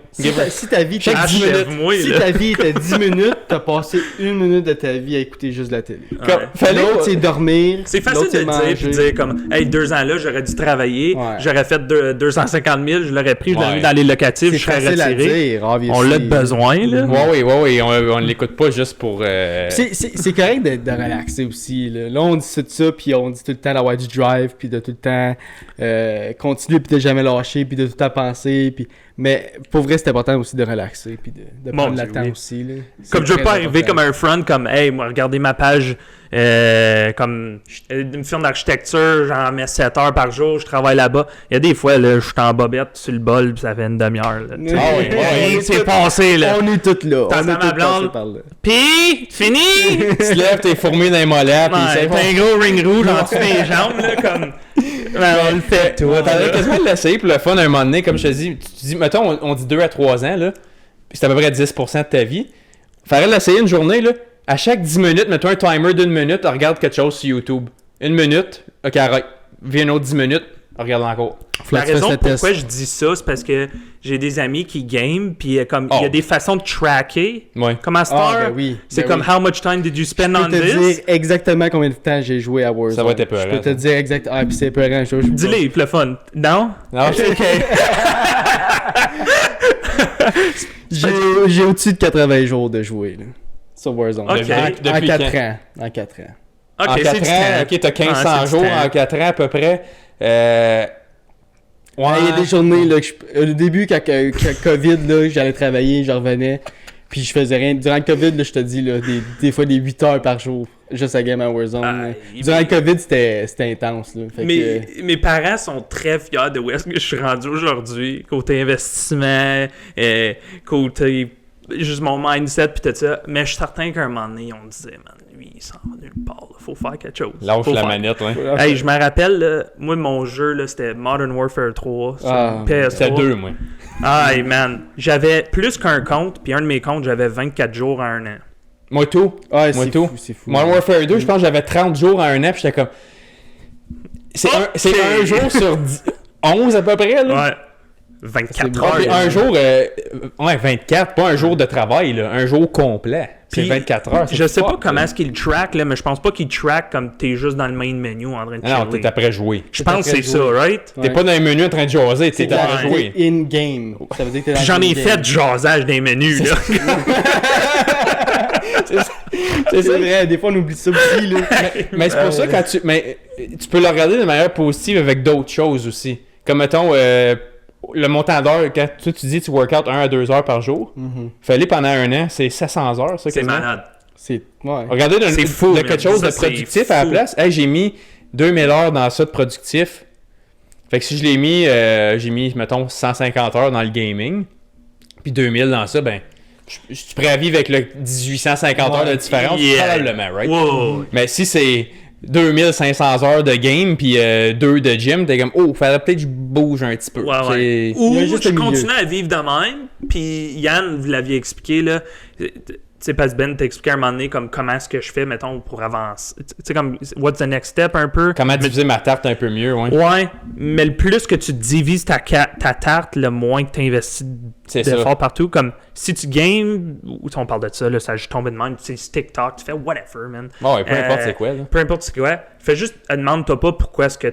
Si ta vie
Chaque
était
10 minutes.
Achève-moi,
si
là.
ta vie était 10 minutes, t'as passé 1 minute de ta vie à écouter juste la télé.
Comme,
Ouais.
fallait...
L'autre, c'est dormir.
C'est facile
l'autre,
de le dire,
manger.
puis de dire comme, hey, 2 ans là, j'aurais dû travailler,
Ouais.
j'aurais fait 250 000, je l'aurais pris, je l'aurais
Ouais.
mis dans les locatifs,
C'est
je serais
facile à
retiré.
dire, obviously.
On l'a de besoin, là.
Ouais, on l'écoute pas juste pour...
C'est correct de relaxer aussi. Là, on dit ça, puis on dit tout le temps d'avoir du drive, puis de tout le temps continuer, puis de jamais lâcher, puis de tout le temps penser. Puis... Mais pour vrai, c'est important aussi de relaxer, puis de
Mon
prendre le
Dieu,
temps
oui.
aussi. Là. C'est
Comme je veux
très
pas arriver
important.
comme un front, comme, hey, moi, regardez ma page, comme une firme d'architecture, j'en mets 7 heures par jour, je travaille là-bas. Il y a des fois, là, je suis en bobette sur le bol, puis ça fait une demi-heure. Là, tu sais.
Ah oui,
Rien
on
que c'est
est
passé, là.
On est tous là.
T'as
On
ma
est tous
blonde.
passés par là.
Pis, fini!
tu te lèves, t'es fourmi dans les mollets, puis
Ouais,
c'est
t'as un gros ring rouge en dessous des jambes, là, comme... Ben, on le fait, tout.
T'aurais quasiment l'essayer pour le fun à un moment donné, comme je te dis. Tu dis, mettons, on dit 2 à 3 ans, là, puis c'est à peu près 10% de ta vie. Faudrait l'essayer une journée, là. À chaque 10 minutes, mets-toi un timer d'1 minute, regarde quelque chose sur YouTube. 1 minute, ok, arrête. Viens une autre 10 minutes, regarde encore.
Faut
La
que tu fasses
raison
le test.
pourquoi je dis ça, c'est parce que j'ai des amis qui game, puis comme il y
Oh.
a des façons de tracker.
Ouais.
Comme à cette
Ah,
heure,
ben oui.
c'est
ben
comme
oui.
how much time did you spend
Je
on
peux te
this?
dire exactement combien de temps j'ai joué à Warzone.
Ça va être épeurant,
Je peux te
ça.
dire exactement. Ah, puis c'est épeurant.
Dis-les, pour le fun. Non?
Non,
J'ai au-dessus de 80 jours de jouer, là. Sur Warzone.
Ok.
Depuis
En 4
quand?
ans. En 4 ans.
Ok,
en
c'est
4
du
ans,
temps.
ok, t'as 1500
Ah, c'est du
jours
temps.
en 4 ans à peu près. Ouais.
Il y a des journées, là, au début, quand COVID, là, j'allais travailler, je revenais, puis je faisais rien. Durant le COVID, là, je te dis, là, des fois des 8 heures par jour, juste à game à Warzone.
Ah,
là.
il-
Durant le COVID, c'était intense, là. Fait que,
Mes parents sont très fiers de où est-ce que je suis rendu aujourd'hui, côté investissement, côté juste mon mindset puis tout ça. Mais je suis certain qu'à un moment donné, on disait, man, lui, il s'en va nulle part. Il faut faire quelque chose.
Lâche
Faut
la
faire.
manette, ouais.
Hey, je me rappelle, là, moi, mon jeu, là, c'était Modern Warfare 3 sur PS3.
C'était 2, moi.
Hey, man. J'avais plus qu'un compte, puis un de mes comptes, j'avais 24 jours à 1 an.
Moi, tout.
Ouais,
Moi,
c'est
tout.
fou, c'est fou.
Modern Warfare 2, je pense que j'avais 30 jours à 1 an, puis j'étais comme. C'est un jour sur 11 à peu près, là.
Ouais. 24
C'est
heures.
Puis un jour, ouais, 24, pas un jour de travail, là, un jour complet. C'est
Puis,
24 heures.
Je sais pas comment est-ce qu'il track, là, mais je pense pas qu'il track comme t'es juste dans le main menu en train de
Non,
chiller.
t'es après jouer.
Je pense que c'est
après
ça,
jouer.
right?
T'es pas dans les menus en train de jaser, t'es
T'es
après jouer.
in-game. Ça veut dire que t'es dans
J'en ai
in-game.
fait du jasage des menus, là.
C'est vrai, des fois on oublie ça aussi, là.
Mais c'est pour ça quand tu. Mais tu peux le regarder de manière positive avec d'autres choses aussi. Comme mettons le montant d'heures, quand tu dis tu workout 1 à 2 heures par jour, fallait pendant un an, c'est 700 heures, ça
C'est
quasiment.
malade.
C'est... Ouais.
Regardez
C'est fou, man.
quelque chose
Ça,
de
c'est
productif à la
fou.
place. Hey, j'ai mis 2000 heures dans ça de productif. Fait que si je l'ai mis, j'ai mis, mettons, 150 heures dans le gaming, puis 2000 dans ça, ben, je suis prêt à vivre avec le 1850 heures de différence,
Yeah.
probablement, right?
Wow.
Mais si c'est 2500 heures de game, puis 2 de gym, t'es comme, oh, faudrait peut-être que je bouge un petit peu.
Ouais, ouais.
C'est-
Ou
Il y a juste
tu
le milieu.
continues à vivre de même, puis Yann, vous l'aviez expliqué, là, tu sais, parce que Ben t'expliquait à un moment donné comme comment est-ce que je fais, mettons, pour avancer. Tu sais, comme, what's the next step, un peu.
Comment diviser ma tarte un peu mieux, ouais.
Ouais, mais le plus que tu divises ta tarte, le moins que tu investis
C'est ça.
d'efforts partout. Comme si tu games, ou on parle de ça, là, ça a juste tombé de même, tu sais, TikTok, tu fais whatever, man.
Ouais, peu importe c'est quoi, là.
Peu importe c'est quoi. Fais juste, demande-toi pas pourquoi est-ce que.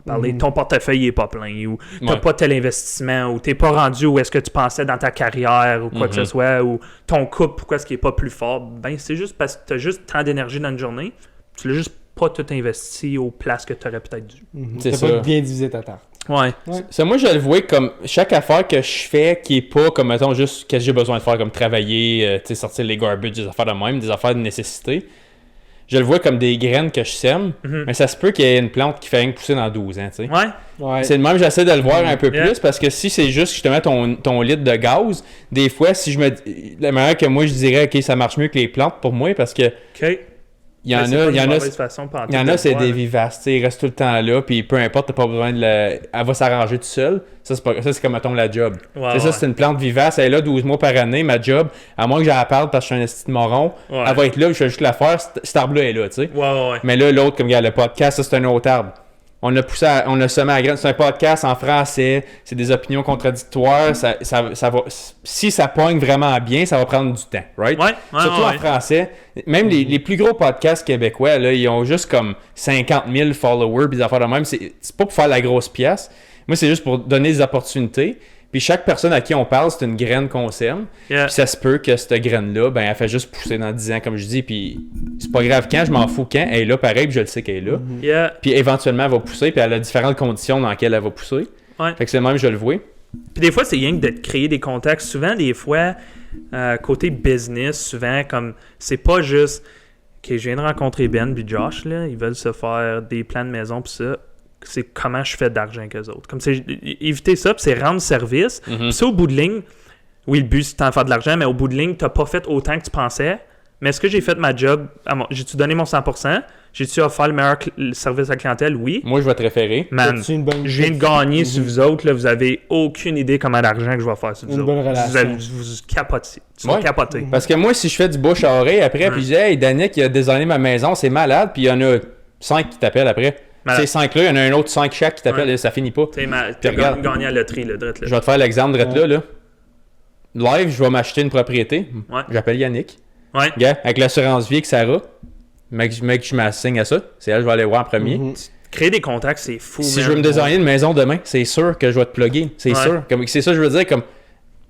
On va parler, ton portefeuille est pas plein, ou t'as
Ouais.
pas tel investissement, ou t'es pas rendu où est-ce que tu pensais dans ta carrière, ou quoi que ce soit, ou ton couple, pourquoi est-ce qu'il est pas plus fort. Ben, c'est juste parce que t'as juste tant d'énergie dans une journée, tu l'as juste pas tout investi aux places que t'aurais peut-être dû.
C'est
T'as
ça.
pas bien divisé ta tarte.
Ouais.
Ça, moi, je le vois comme chaque affaire que je fais qui est pas comme, mettons, juste qu'est-ce que j'ai besoin de faire, comme travailler, tu sais, sortir les garbage, des affaires de même, des affaires de nécessité. Je le vois comme des graines que je sème, mais ça se peut qu'il y ait une plante qui fait rien que pousser dans 12 ans, tu sais.
Ouais.
Ouais.
C'est le même, j'essaie de le voir un peu
Yeah.
plus parce que si c'est juste justement ton litre de gaz, des fois, si je me. La manière que moi je dirais, ok, ça marche mieux que les plantes pour moi parce que
OK.
il y en
Mais c'est
a,
pas
il y
une
en a.
mauvaise façon pendant
Il y en
tout
a,
de
c'est
voir,
des
là.
vivaces, tu sais, ils restent tout le temps là, puis peu importe, t'as pas besoin de le. Elle va s'arranger tout seul. Ça, c'est comme, mettons, la job.
Ouais,
Tu sais, ça,
ouais.
c'est une plante vivace, elle est là 12 mois par année, ma job, à moins que j'en parle parce que je suis un esti de moron,
Ouais.
elle va être là, je vais juste la faire, cet arbre-là est là, tu sais.
Ouais.
Mais là, l'autre, comme regarde, le podcast, ça, c'est un autre arbre. On a poussé, on a semé à la graine. C'est un podcast en français. C'est des opinions contradictoires. Ça va, si ça pogne vraiment bien, ça va prendre du temps, right?
Ouais,
Surtout en
ouais.
français. Même les plus gros podcasts québécois, là, ils ont juste comme 50 000 followers, puis des affaires de même. C'est pas pour faire la grosse pièce. Moi, c'est juste pour donner des opportunités. Puis chaque personne à qui on parle, c'est une graine qu'on sème.
Yeah.
Puis ça se peut que cette graine-là, ben, elle fait juste pousser dans 10 ans, comme je dis. Puis c'est pas grave quand, je m'en fous quand. Elle est là, pareil, puis je le sais qu'elle est là.
Yeah.
Puis éventuellement, elle va pousser, puis elle a différentes conditions dans lesquelles elle va pousser.
Ouais.
Fait que c'est le même, je le vois.
Puis des fois, c'est rien que de créer des contacts. Souvent, des fois, côté business, souvent, comme c'est pas juste OK, je viens de rencontrer Ben puis Josh, là, ils veulent se faire des plans de maison puis ça. C'est comment je fais d'argent qu'eux autres. Comme c'est éviter ça, puis c'est rendre service. Puis ça, au bout de ligne, oui, le but, c'est d'en faire de l'argent, mais au bout de ligne, t'as pas fait autant que tu pensais. Mais est-ce que j'ai fait ma job? J'ai-tu donné mon 100%? J'ai-tu offert le meilleur service à la clientèle? Oui.
Moi, je vais te référer.
Man,
As-tu une bonne-
je viens de gagner sur vous autres. Là, vous avez aucune idée comment d'argent que je vais faire sur vous
Une
autres.
bonne relation.
Vous, allez- vous capotez. Tu vas
Ouais.
capoter.
Parce que moi, si je fais du bouche à oreille après, puis je dis, hey, Danick, il a designé ma maison, c'est malade, puis il y en a 5 qui t'appellent après.
Malade.
Ces 5-là, il y en a un autre 5 chaque qui t'appelle,
Ouais.
et ça finit pas.
T'as
regarde.
gagné à la loterie, là, drette, là.
Je vais te faire l'exemple de là. Live, je vais m'acheter une propriété.
Ouais.
J'appelle Yannick.
Ouais.
Gars, avec l'assurance vie avec Sarah. Mec, je m'assigne à ça. C'est elle que je vais aller voir en premier.
Créer des contacts, c'est fou.
Si
man.
je veux me designer une maison demain, c'est sûr que je vais te plugger. C'est
Ouais.
sûr. C'est ça que je veux dire. Comme,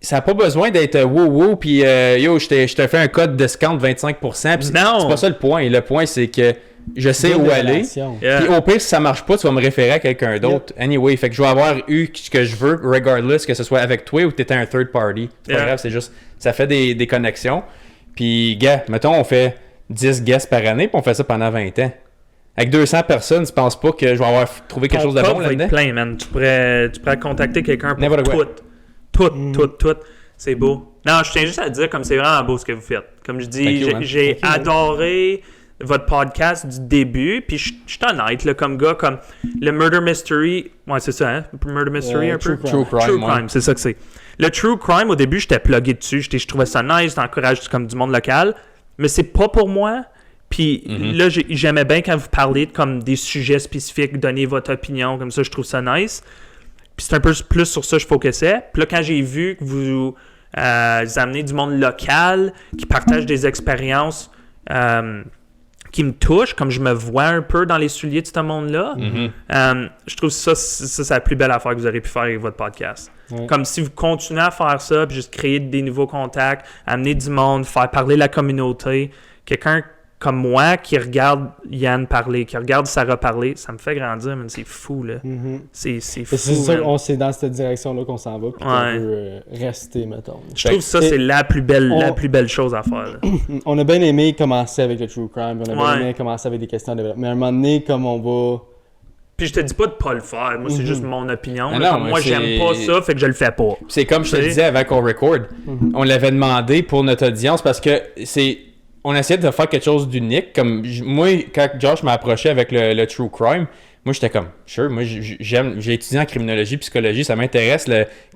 ça n'a pas besoin d'être wow, puis yo, je te fais un code discount de 25%. Puis
Non.
C'est pas ça le point. Le point, c'est que je sais
Bonne
où aller.
relation.
Yeah.
Puis au pire, si ça marche pas, tu vas me référer à quelqu'un d'autre. Anyway, fait que je vais avoir eu ce que je veux, regardless, que ce soit avec toi ou que tu étais un third party. C'est pas
Yeah.
grave, c'est juste, ça fait des connexions. Puis, gars, mettons, on fait 10 guests par année, puis on fait ça pendant 20 ans. Avec 200 personnes, tu penses pas que je vais avoir trouvé quelque
Ton
chose de
top
bon
va être
là-dedans?
plein, man. Tu pourrais contacter quelqu'un pour
N'importe quoi.
tout. Tout. C'est beau. Non, je tiens juste à dire comme c'est vraiment beau ce que vous faites. Comme je dis, j'ai adoré votre podcast du début, puis je suis honnête, là, comme gars, comme le Murder Mystery, ouais, c'est ça, hein? Murder Mystery un peu?
True Crime,
c'est ça que c'est. Le True Crime, au début, j'étais plugué dessus, je trouvais ça nice, j'encourage comme du monde local, mais c'est pas pour moi. Puis là, j'aimais bien quand vous parlez de comme des sujets spécifiques, donner votre opinion, comme ça, je trouve ça nice. Puis c'est un peu plus sur ça que je focusais. Puis là, quand j'ai vu que vous amenez du monde local, qui partage des expériences qui me touchent, comme je me vois un peu dans les souliers de ce monde-là, je trouve ça, c'est la plus belle affaire que vous aurez pu faire avec votre podcast. Ouais. Comme si vous continuez à faire ça, puis juste créer des nouveaux contacts, amener du monde, faire parler la communauté. Quelqu'un comme moi qui regarde Yann parler, qui regarde Sarah parler, ça me fait grandir, man. C'est fou, là. C'est fou,
c'est sûr, c'est dans cette direction-là qu'on s'en va, puis qu'on veut rester, mettons.
Je trouve que ça, c'est la plus belle chose à faire, là.
On a bien aimé commencer avec le True Crime, on a bien aimé commencer avec des questions de développement, mais à un moment donné, comme on va...
Puis je te dis pas de pas le faire, moi c'est juste mon opinion. Non, moi j'aime pas ça, fait que je le fais pas.
C'est comme je te disais avant qu'on record, on l'avait demandé pour notre audience parce que on essayait de faire quelque chose d'unique. Comme moi, quand Josh m'a approché avec le True Crime, moi j'étais comme, moi j'ai étudié en criminologie, psychologie, ça m'intéresse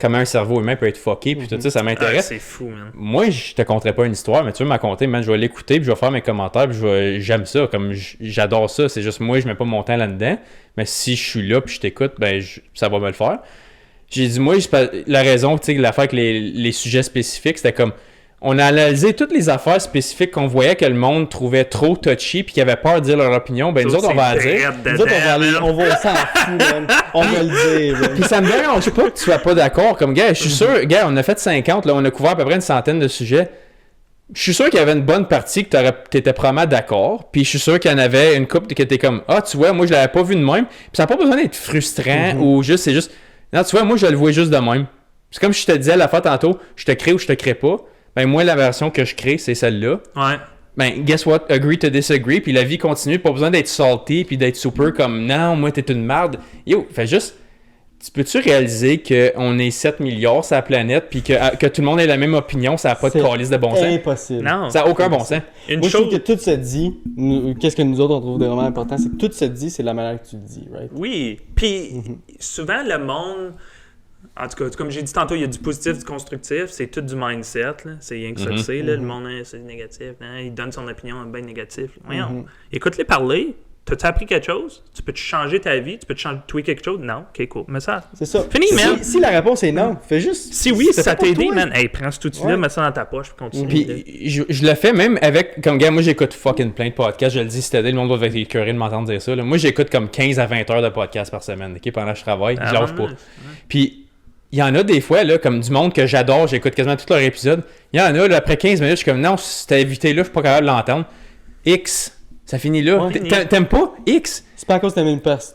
comment un cerveau humain peut être fucké, puis tout ça m'intéresse.
C'est fou, man.
Moi, je te conterais pas une histoire, mais tu veux m'en conter, man, je vais l'écouter, puis je vais faire mes commentaires, puis j'aime ça, comme j'adore ça. C'est juste moi, je mets pas mon temps là-dedans, mais si je suis là, puis je t'écoute, ben ça va me le faire. J'ai dit, moi, la raison, tu sais, l'affaire avec les sujets spécifiques, c'était comme, on a analysé toutes les affaires spécifiques qu'on voyait que le monde trouvait trop touchy puis qu'ils avaient peur de dire leur opinion. Ben, nous autres, on va la dire.
Nous autres, on va s'en foutre, man. On va le dire.
Puis ça me dérange pas que tu sois pas d'accord. Comme, gars, je suis sûr, gars, on a fait 50, là, on a couvert à peu près une centaine de sujets. Je suis sûr qu'il y avait une bonne partie que t'étais probablement d'accord. Puis je suis sûr qu'il y en avait une couple qui était comme, ah, tu vois, moi, je l'avais pas vu de même. Puis ça n'a pas besoin d'être frustrant ou juste, c'est juste, non, tu vois, moi, je le vois juste de même. C'est comme je te disais la fois tantôt, je te crée ou je te crée pas. Ben moi, la version que je crée, c'est celle-là.
Ouais.
Ben, guess what? Agree to disagree, puis la vie continue, pas besoin d'être salty, puis d'être super comme, non, moi, t'es une merde. Yo, fais juste, tu peux-tu réaliser qu'on est 7 milliards sur la planète, puis que tout le monde ait la même opinion, ça n'a pas de calice de bon sens?
C'est impossible.
Non. Ça n'a aucun bon sens.
Moi, je trouve que tout se dit, qu'est-ce que nous autres, on trouve vraiment important, c'est que tout se dit, c'est la manière que tu le dis, right?
Oui, puis souvent, le monde... En tout cas, comme j'ai dit tantôt, il y a du positif, du constructif, c'est tout du mindset, là. C'est rien que ça que c'est, là. Le monde, c'est négatif, hein? Il donne son opinion bien négatif. Voyons, écoute-les parler. T'as-tu appris quelque chose? Tu peux-tu changer ta vie? Tu peux-tu tweaker quelque chose? Non? Ok, cool. Mais ça...
C'est ça.
Fini, man!
Si la réponse est non, fais juste...
Si oui, ça t'a aidé, man. Hey, prends ce outil-là, mets ça dans ta poche, puis continue.
Puis je le fais même avec... Comme, gars, moi, j'écoute fucking plein de podcasts. Je le dis, c'était le monde va être écœuré de m'entendre dire ça, là. Moi, j'écoute comme 15 à 20 heures de podcasts par semaine, ok? Pendant que je travaille. Je lâche pas. Puis... Il y en a des fois, là, comme du monde que j'adore, j'écoute quasiment tous leurs épisodes. Il y en a, là, après 15 minutes, je suis comme, non, cet invité-là, je suis pas capable de l'entendre. X, ça finit là. T'aimes pas X?
C'est pas à cause que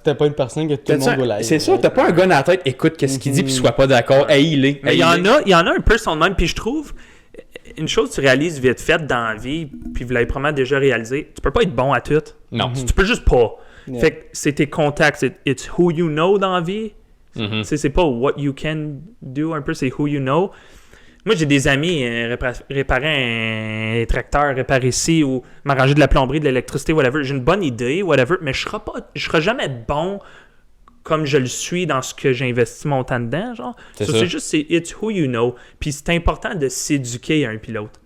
t'as pas une personne que tout le monde doit live.
C'est ça, t'as pas un gars dans la tête, écoute qu'est-ce qu'il dit, puis sois pas d'accord, haïs-les.
Mais il y en a un peu son même, puis je trouve, une chose que tu réalises vite fait dans la vie, puis vous l'avez probablement déjà réalisé, tu peux pas être bon à tout.
Non.
Tu peux juste pas. Fait que c'est tes contacts, it's who you know dans la vie. C'est pas what you can do un peu, c'est who you know. Moi, j'ai des amis réparer un tracteur, réparer ici ou m'arranger de la plomberie, de l'électricité, whatever. J'ai une bonne idée, whatever, mais je serai jamais bon comme je le suis dans ce que j'ai investi mon temps dedans. Genre. C'est juste, it's who you know. Puis c'est important de s'éduquer un pilote.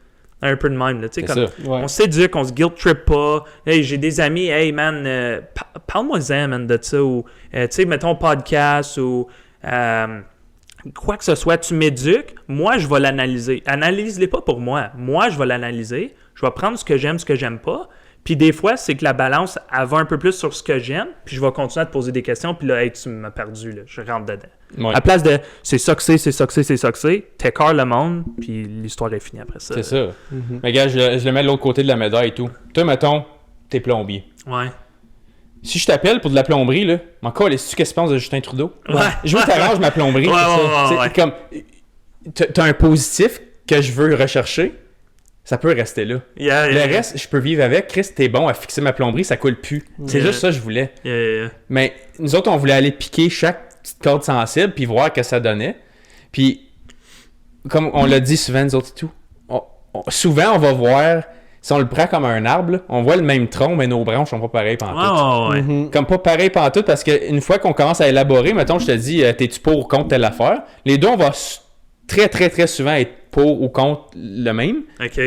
Un peu de même, là, tu sais, comme on s'éduque, on se guilt trip pas. Hey, j'ai des amis, hey man, parle-moi-en, man, de ça, ou, tu sais, mettons podcast, ou quoi que ce soit, tu m'éduques, moi, je vais l'analyser. Analyse-les pas pour moi. Moi, je vais l'analyser, je vais prendre ce que j'aime pas, puis des fois, c'est que la balance, elle va un peu plus sur ce que j'aime, puis je vais continuer à te poser des questions, puis là, hey, tu m'as perdu, là, je rentre dedans. Ouais. À place de c'est ça que c'est, t'écartes le monde, puis l'histoire est finie après ça.
C'est ça. Mais gars, je le mets de l'autre côté de la médaille et tout. Toi, mettons, t'es plombier.
Ouais.
Si je t'appelle pour de la plomberie, là, encore, qu'est-ce que tu penses de Justin Trudeau? Ouais. Je veux t'arranges ma plomberie. C'est comme, t'as un positif que je veux rechercher. Ça peut rester là. Le reste, je peux vivre avec. Chris, t'es bon à fixer ma plomberie, ça coule plus. C'est juste ça que je voulais. Mais nous autres, on voulait aller piquer chaque petite corde sensible puis voir ce que ça donnait. Puis comme on l'a dit souvent, nous autres et tout, souvent on va voir, si on le prend comme un arbre, là, on voit le même tronc, mais nos branches sont pas pareilles pantoute.
Ouais.
Comme pas pareil pantoute, parce qu'une fois qu'on commence à élaborer, mettons, je te dis, t'es-tu pour ou contre telle affaire, les deux, on va très, très, très souvent être pour ou contre le même.
OK.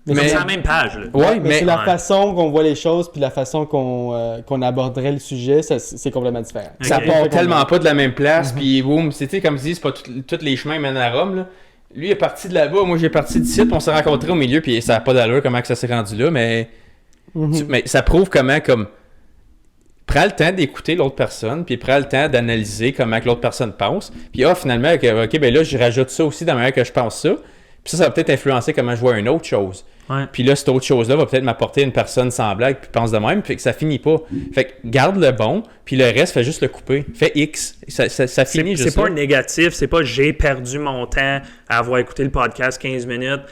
Mais
C'est la même page, là.
Ouais,
mais c'est la
ouais.
façon qu'on voit les choses puis la façon qu'on aborderait le sujet, c'est complètement différent.
Ça
Ok.
part tellement pas de la même place, puis boum, c'était comme je dis, c'est pas tous les chemins mènent à Rome, là. Lui, il est parti de là-bas, moi j'ai parti d'ici, puis on s'est rencontrés au milieu, puis ça a pas d'allure comment que ça s'est rendu là, mais, mais ça prouve comment, comme, prends le temps d'écouter l'autre personne, puis prends le temps d'analyser comment que l'autre personne pense, puis finalement, ok, ben là, je rajoute ça aussi dans la manière que je pense ça, puis ça va peut-être influencer comment je vois une autre chose.
Ouais.
Puis là, cette autre chose-là va peut-être m'apporter une personne semblable puis pense de même, fait que ça finit pas. Fait que garde le bon, puis le reste, fais juste le couper. Fais X. Ça finit juste
C'est pas
là.
un négatif, c'est pas j'ai perdu mon temps à avoir écouté le podcast 15 minutes.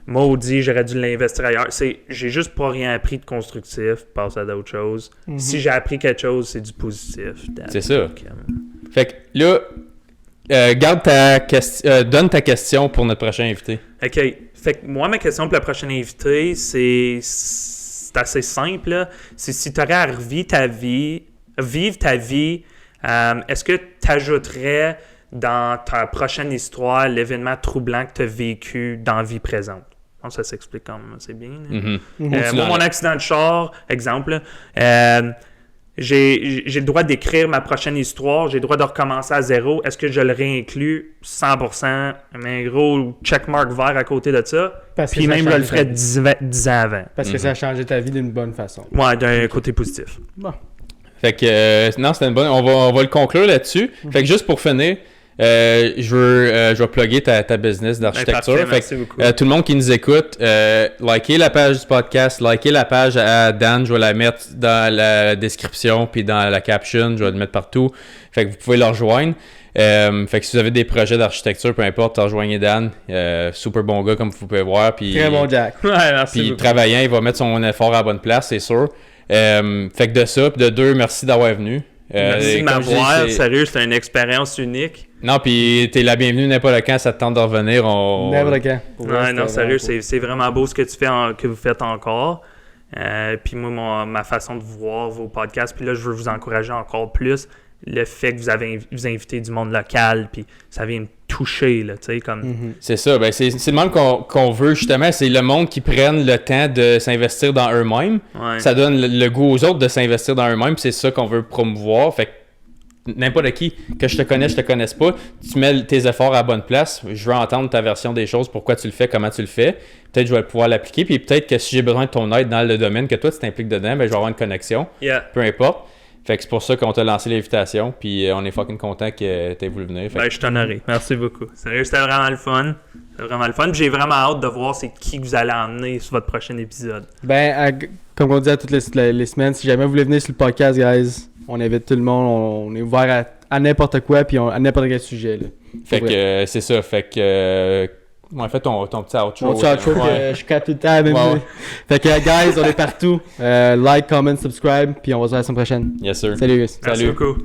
Maudit, j'aurais dû l'investir ailleurs. J'ai juste pas rien appris de constructif, passe à d'autres choses. Si j'ai appris quelque chose, c'est du positif.
C'est ça. Fait que là, garde donne ta question pour notre prochain invité.
OK. Fait que moi, ma question pour le prochain invité, c'est assez simple, là. C'est si tu aurais à vivre ta vie, est-ce que tu ajouterais dans ta prochaine histoire l'événement troublant que tu as vécu dans la vie présente? Je pense que ça s'explique quand même assez bien. Là. Moi, mon accident de char, exemple, j'ai le droit d'écrire ma prochaine histoire, j'ai le droit de recommencer à zéro. Est-ce que je le réinclus 100%? Mais gros, checkmark vert à côté de ça. Puis même, je le ferais 10 ans avant.
Parce que ça a changé ta vie d'une bonne façon.
Ouais, d'un côté positif.
Bon.
Fait que, non, c'était une bonne. On va le conclure là-dessus. Fait que juste pour finir, je vais plugger ta business d'architecture.
Parfait,
Fait
merci
que,
beaucoup.
tout le monde qui nous écoute, likez la page du podcast, likez la page à Dan, je vais la mettre dans la description puis dans la caption, je vais la mettre partout. Fait que vous pouvez le rejoindre. Fait que si vous avez des projets d'architecture, peu importe, rejoignez Dan. Super bon gars comme vous pouvez voir. Puis,
Très bon Jack.
Ouais, merci
puis
beaucoup.
travaillant, il va mettre son effort à la bonne place, c'est sûr. Fait que de ça, puis de deux, merci d'avoir venu.
Merci de
comme je dis,
m'avoir.
c'est-
Sérieux, c'était une expérience unique.
Non, puis t'es la bienvenue n'importe quand, ça te tente de revenir.
N'importe quand. Pour vrai,
Ouais,
c'était
non, sérieux,
vraiment cool.
c'est vraiment beau ce que que vous faites encore. Puis moi, ma façon de voir vos podcasts, puis là, je veux vous encourager encore plus. Le fait que vous invitez du monde local, puis ça vient me toucher, là, tu sais, comme...
C'est ça, ben c'est le même qu'on veut justement, c'est le monde qui prenne le temps de s'investir dans eux-mêmes.
Ouais.
Ça donne le goût aux autres de s'investir dans eux-mêmes, puis c'est ça qu'on veut promouvoir. Fait que n'importe qui, que je te connaisse pas, tu mets tes efforts à la bonne place. Je veux entendre ta version des choses, pourquoi tu le fais, comment tu le fais. Peut-être que je vais pouvoir l'appliquer, puis peut-être que si j'ai besoin de ton aide dans le domaine que toi tu t'impliques dedans, ben je vais avoir une connexion,
Yeah.
peu importe. Fait que c'est pour ça qu'on t'a lancé l'invitation, puis on est fucking content que t'aies voulu venir. Fait que-
Ben, je suis honoré. Merci beaucoup. Sérieux, c'était vraiment le fun. C'était vraiment le fun. Puis j'ai vraiment hâte de voir c'est qui que vous allez emmener sur votre prochain épisode.
Ben, comme on dit à toutes les semaines, si jamais vous voulez venir sur le podcast, guys, on invite tout le monde. On est ouvert à n'importe quoi, puis à n'importe quel sujet. Là.
Fait
Pour
que
vrai.
c'est ça, fait que ouais, fais ton petit outro.
Mon outro que
Ouais.
je capte tout le temps. Même
Ouais.
Fait que, guys, on est partout. Like, comment, subscribe, puis on va se voir la semaine prochaine.
Yes sir.
Salut, guys.
Merci
Salut.
beaucoup.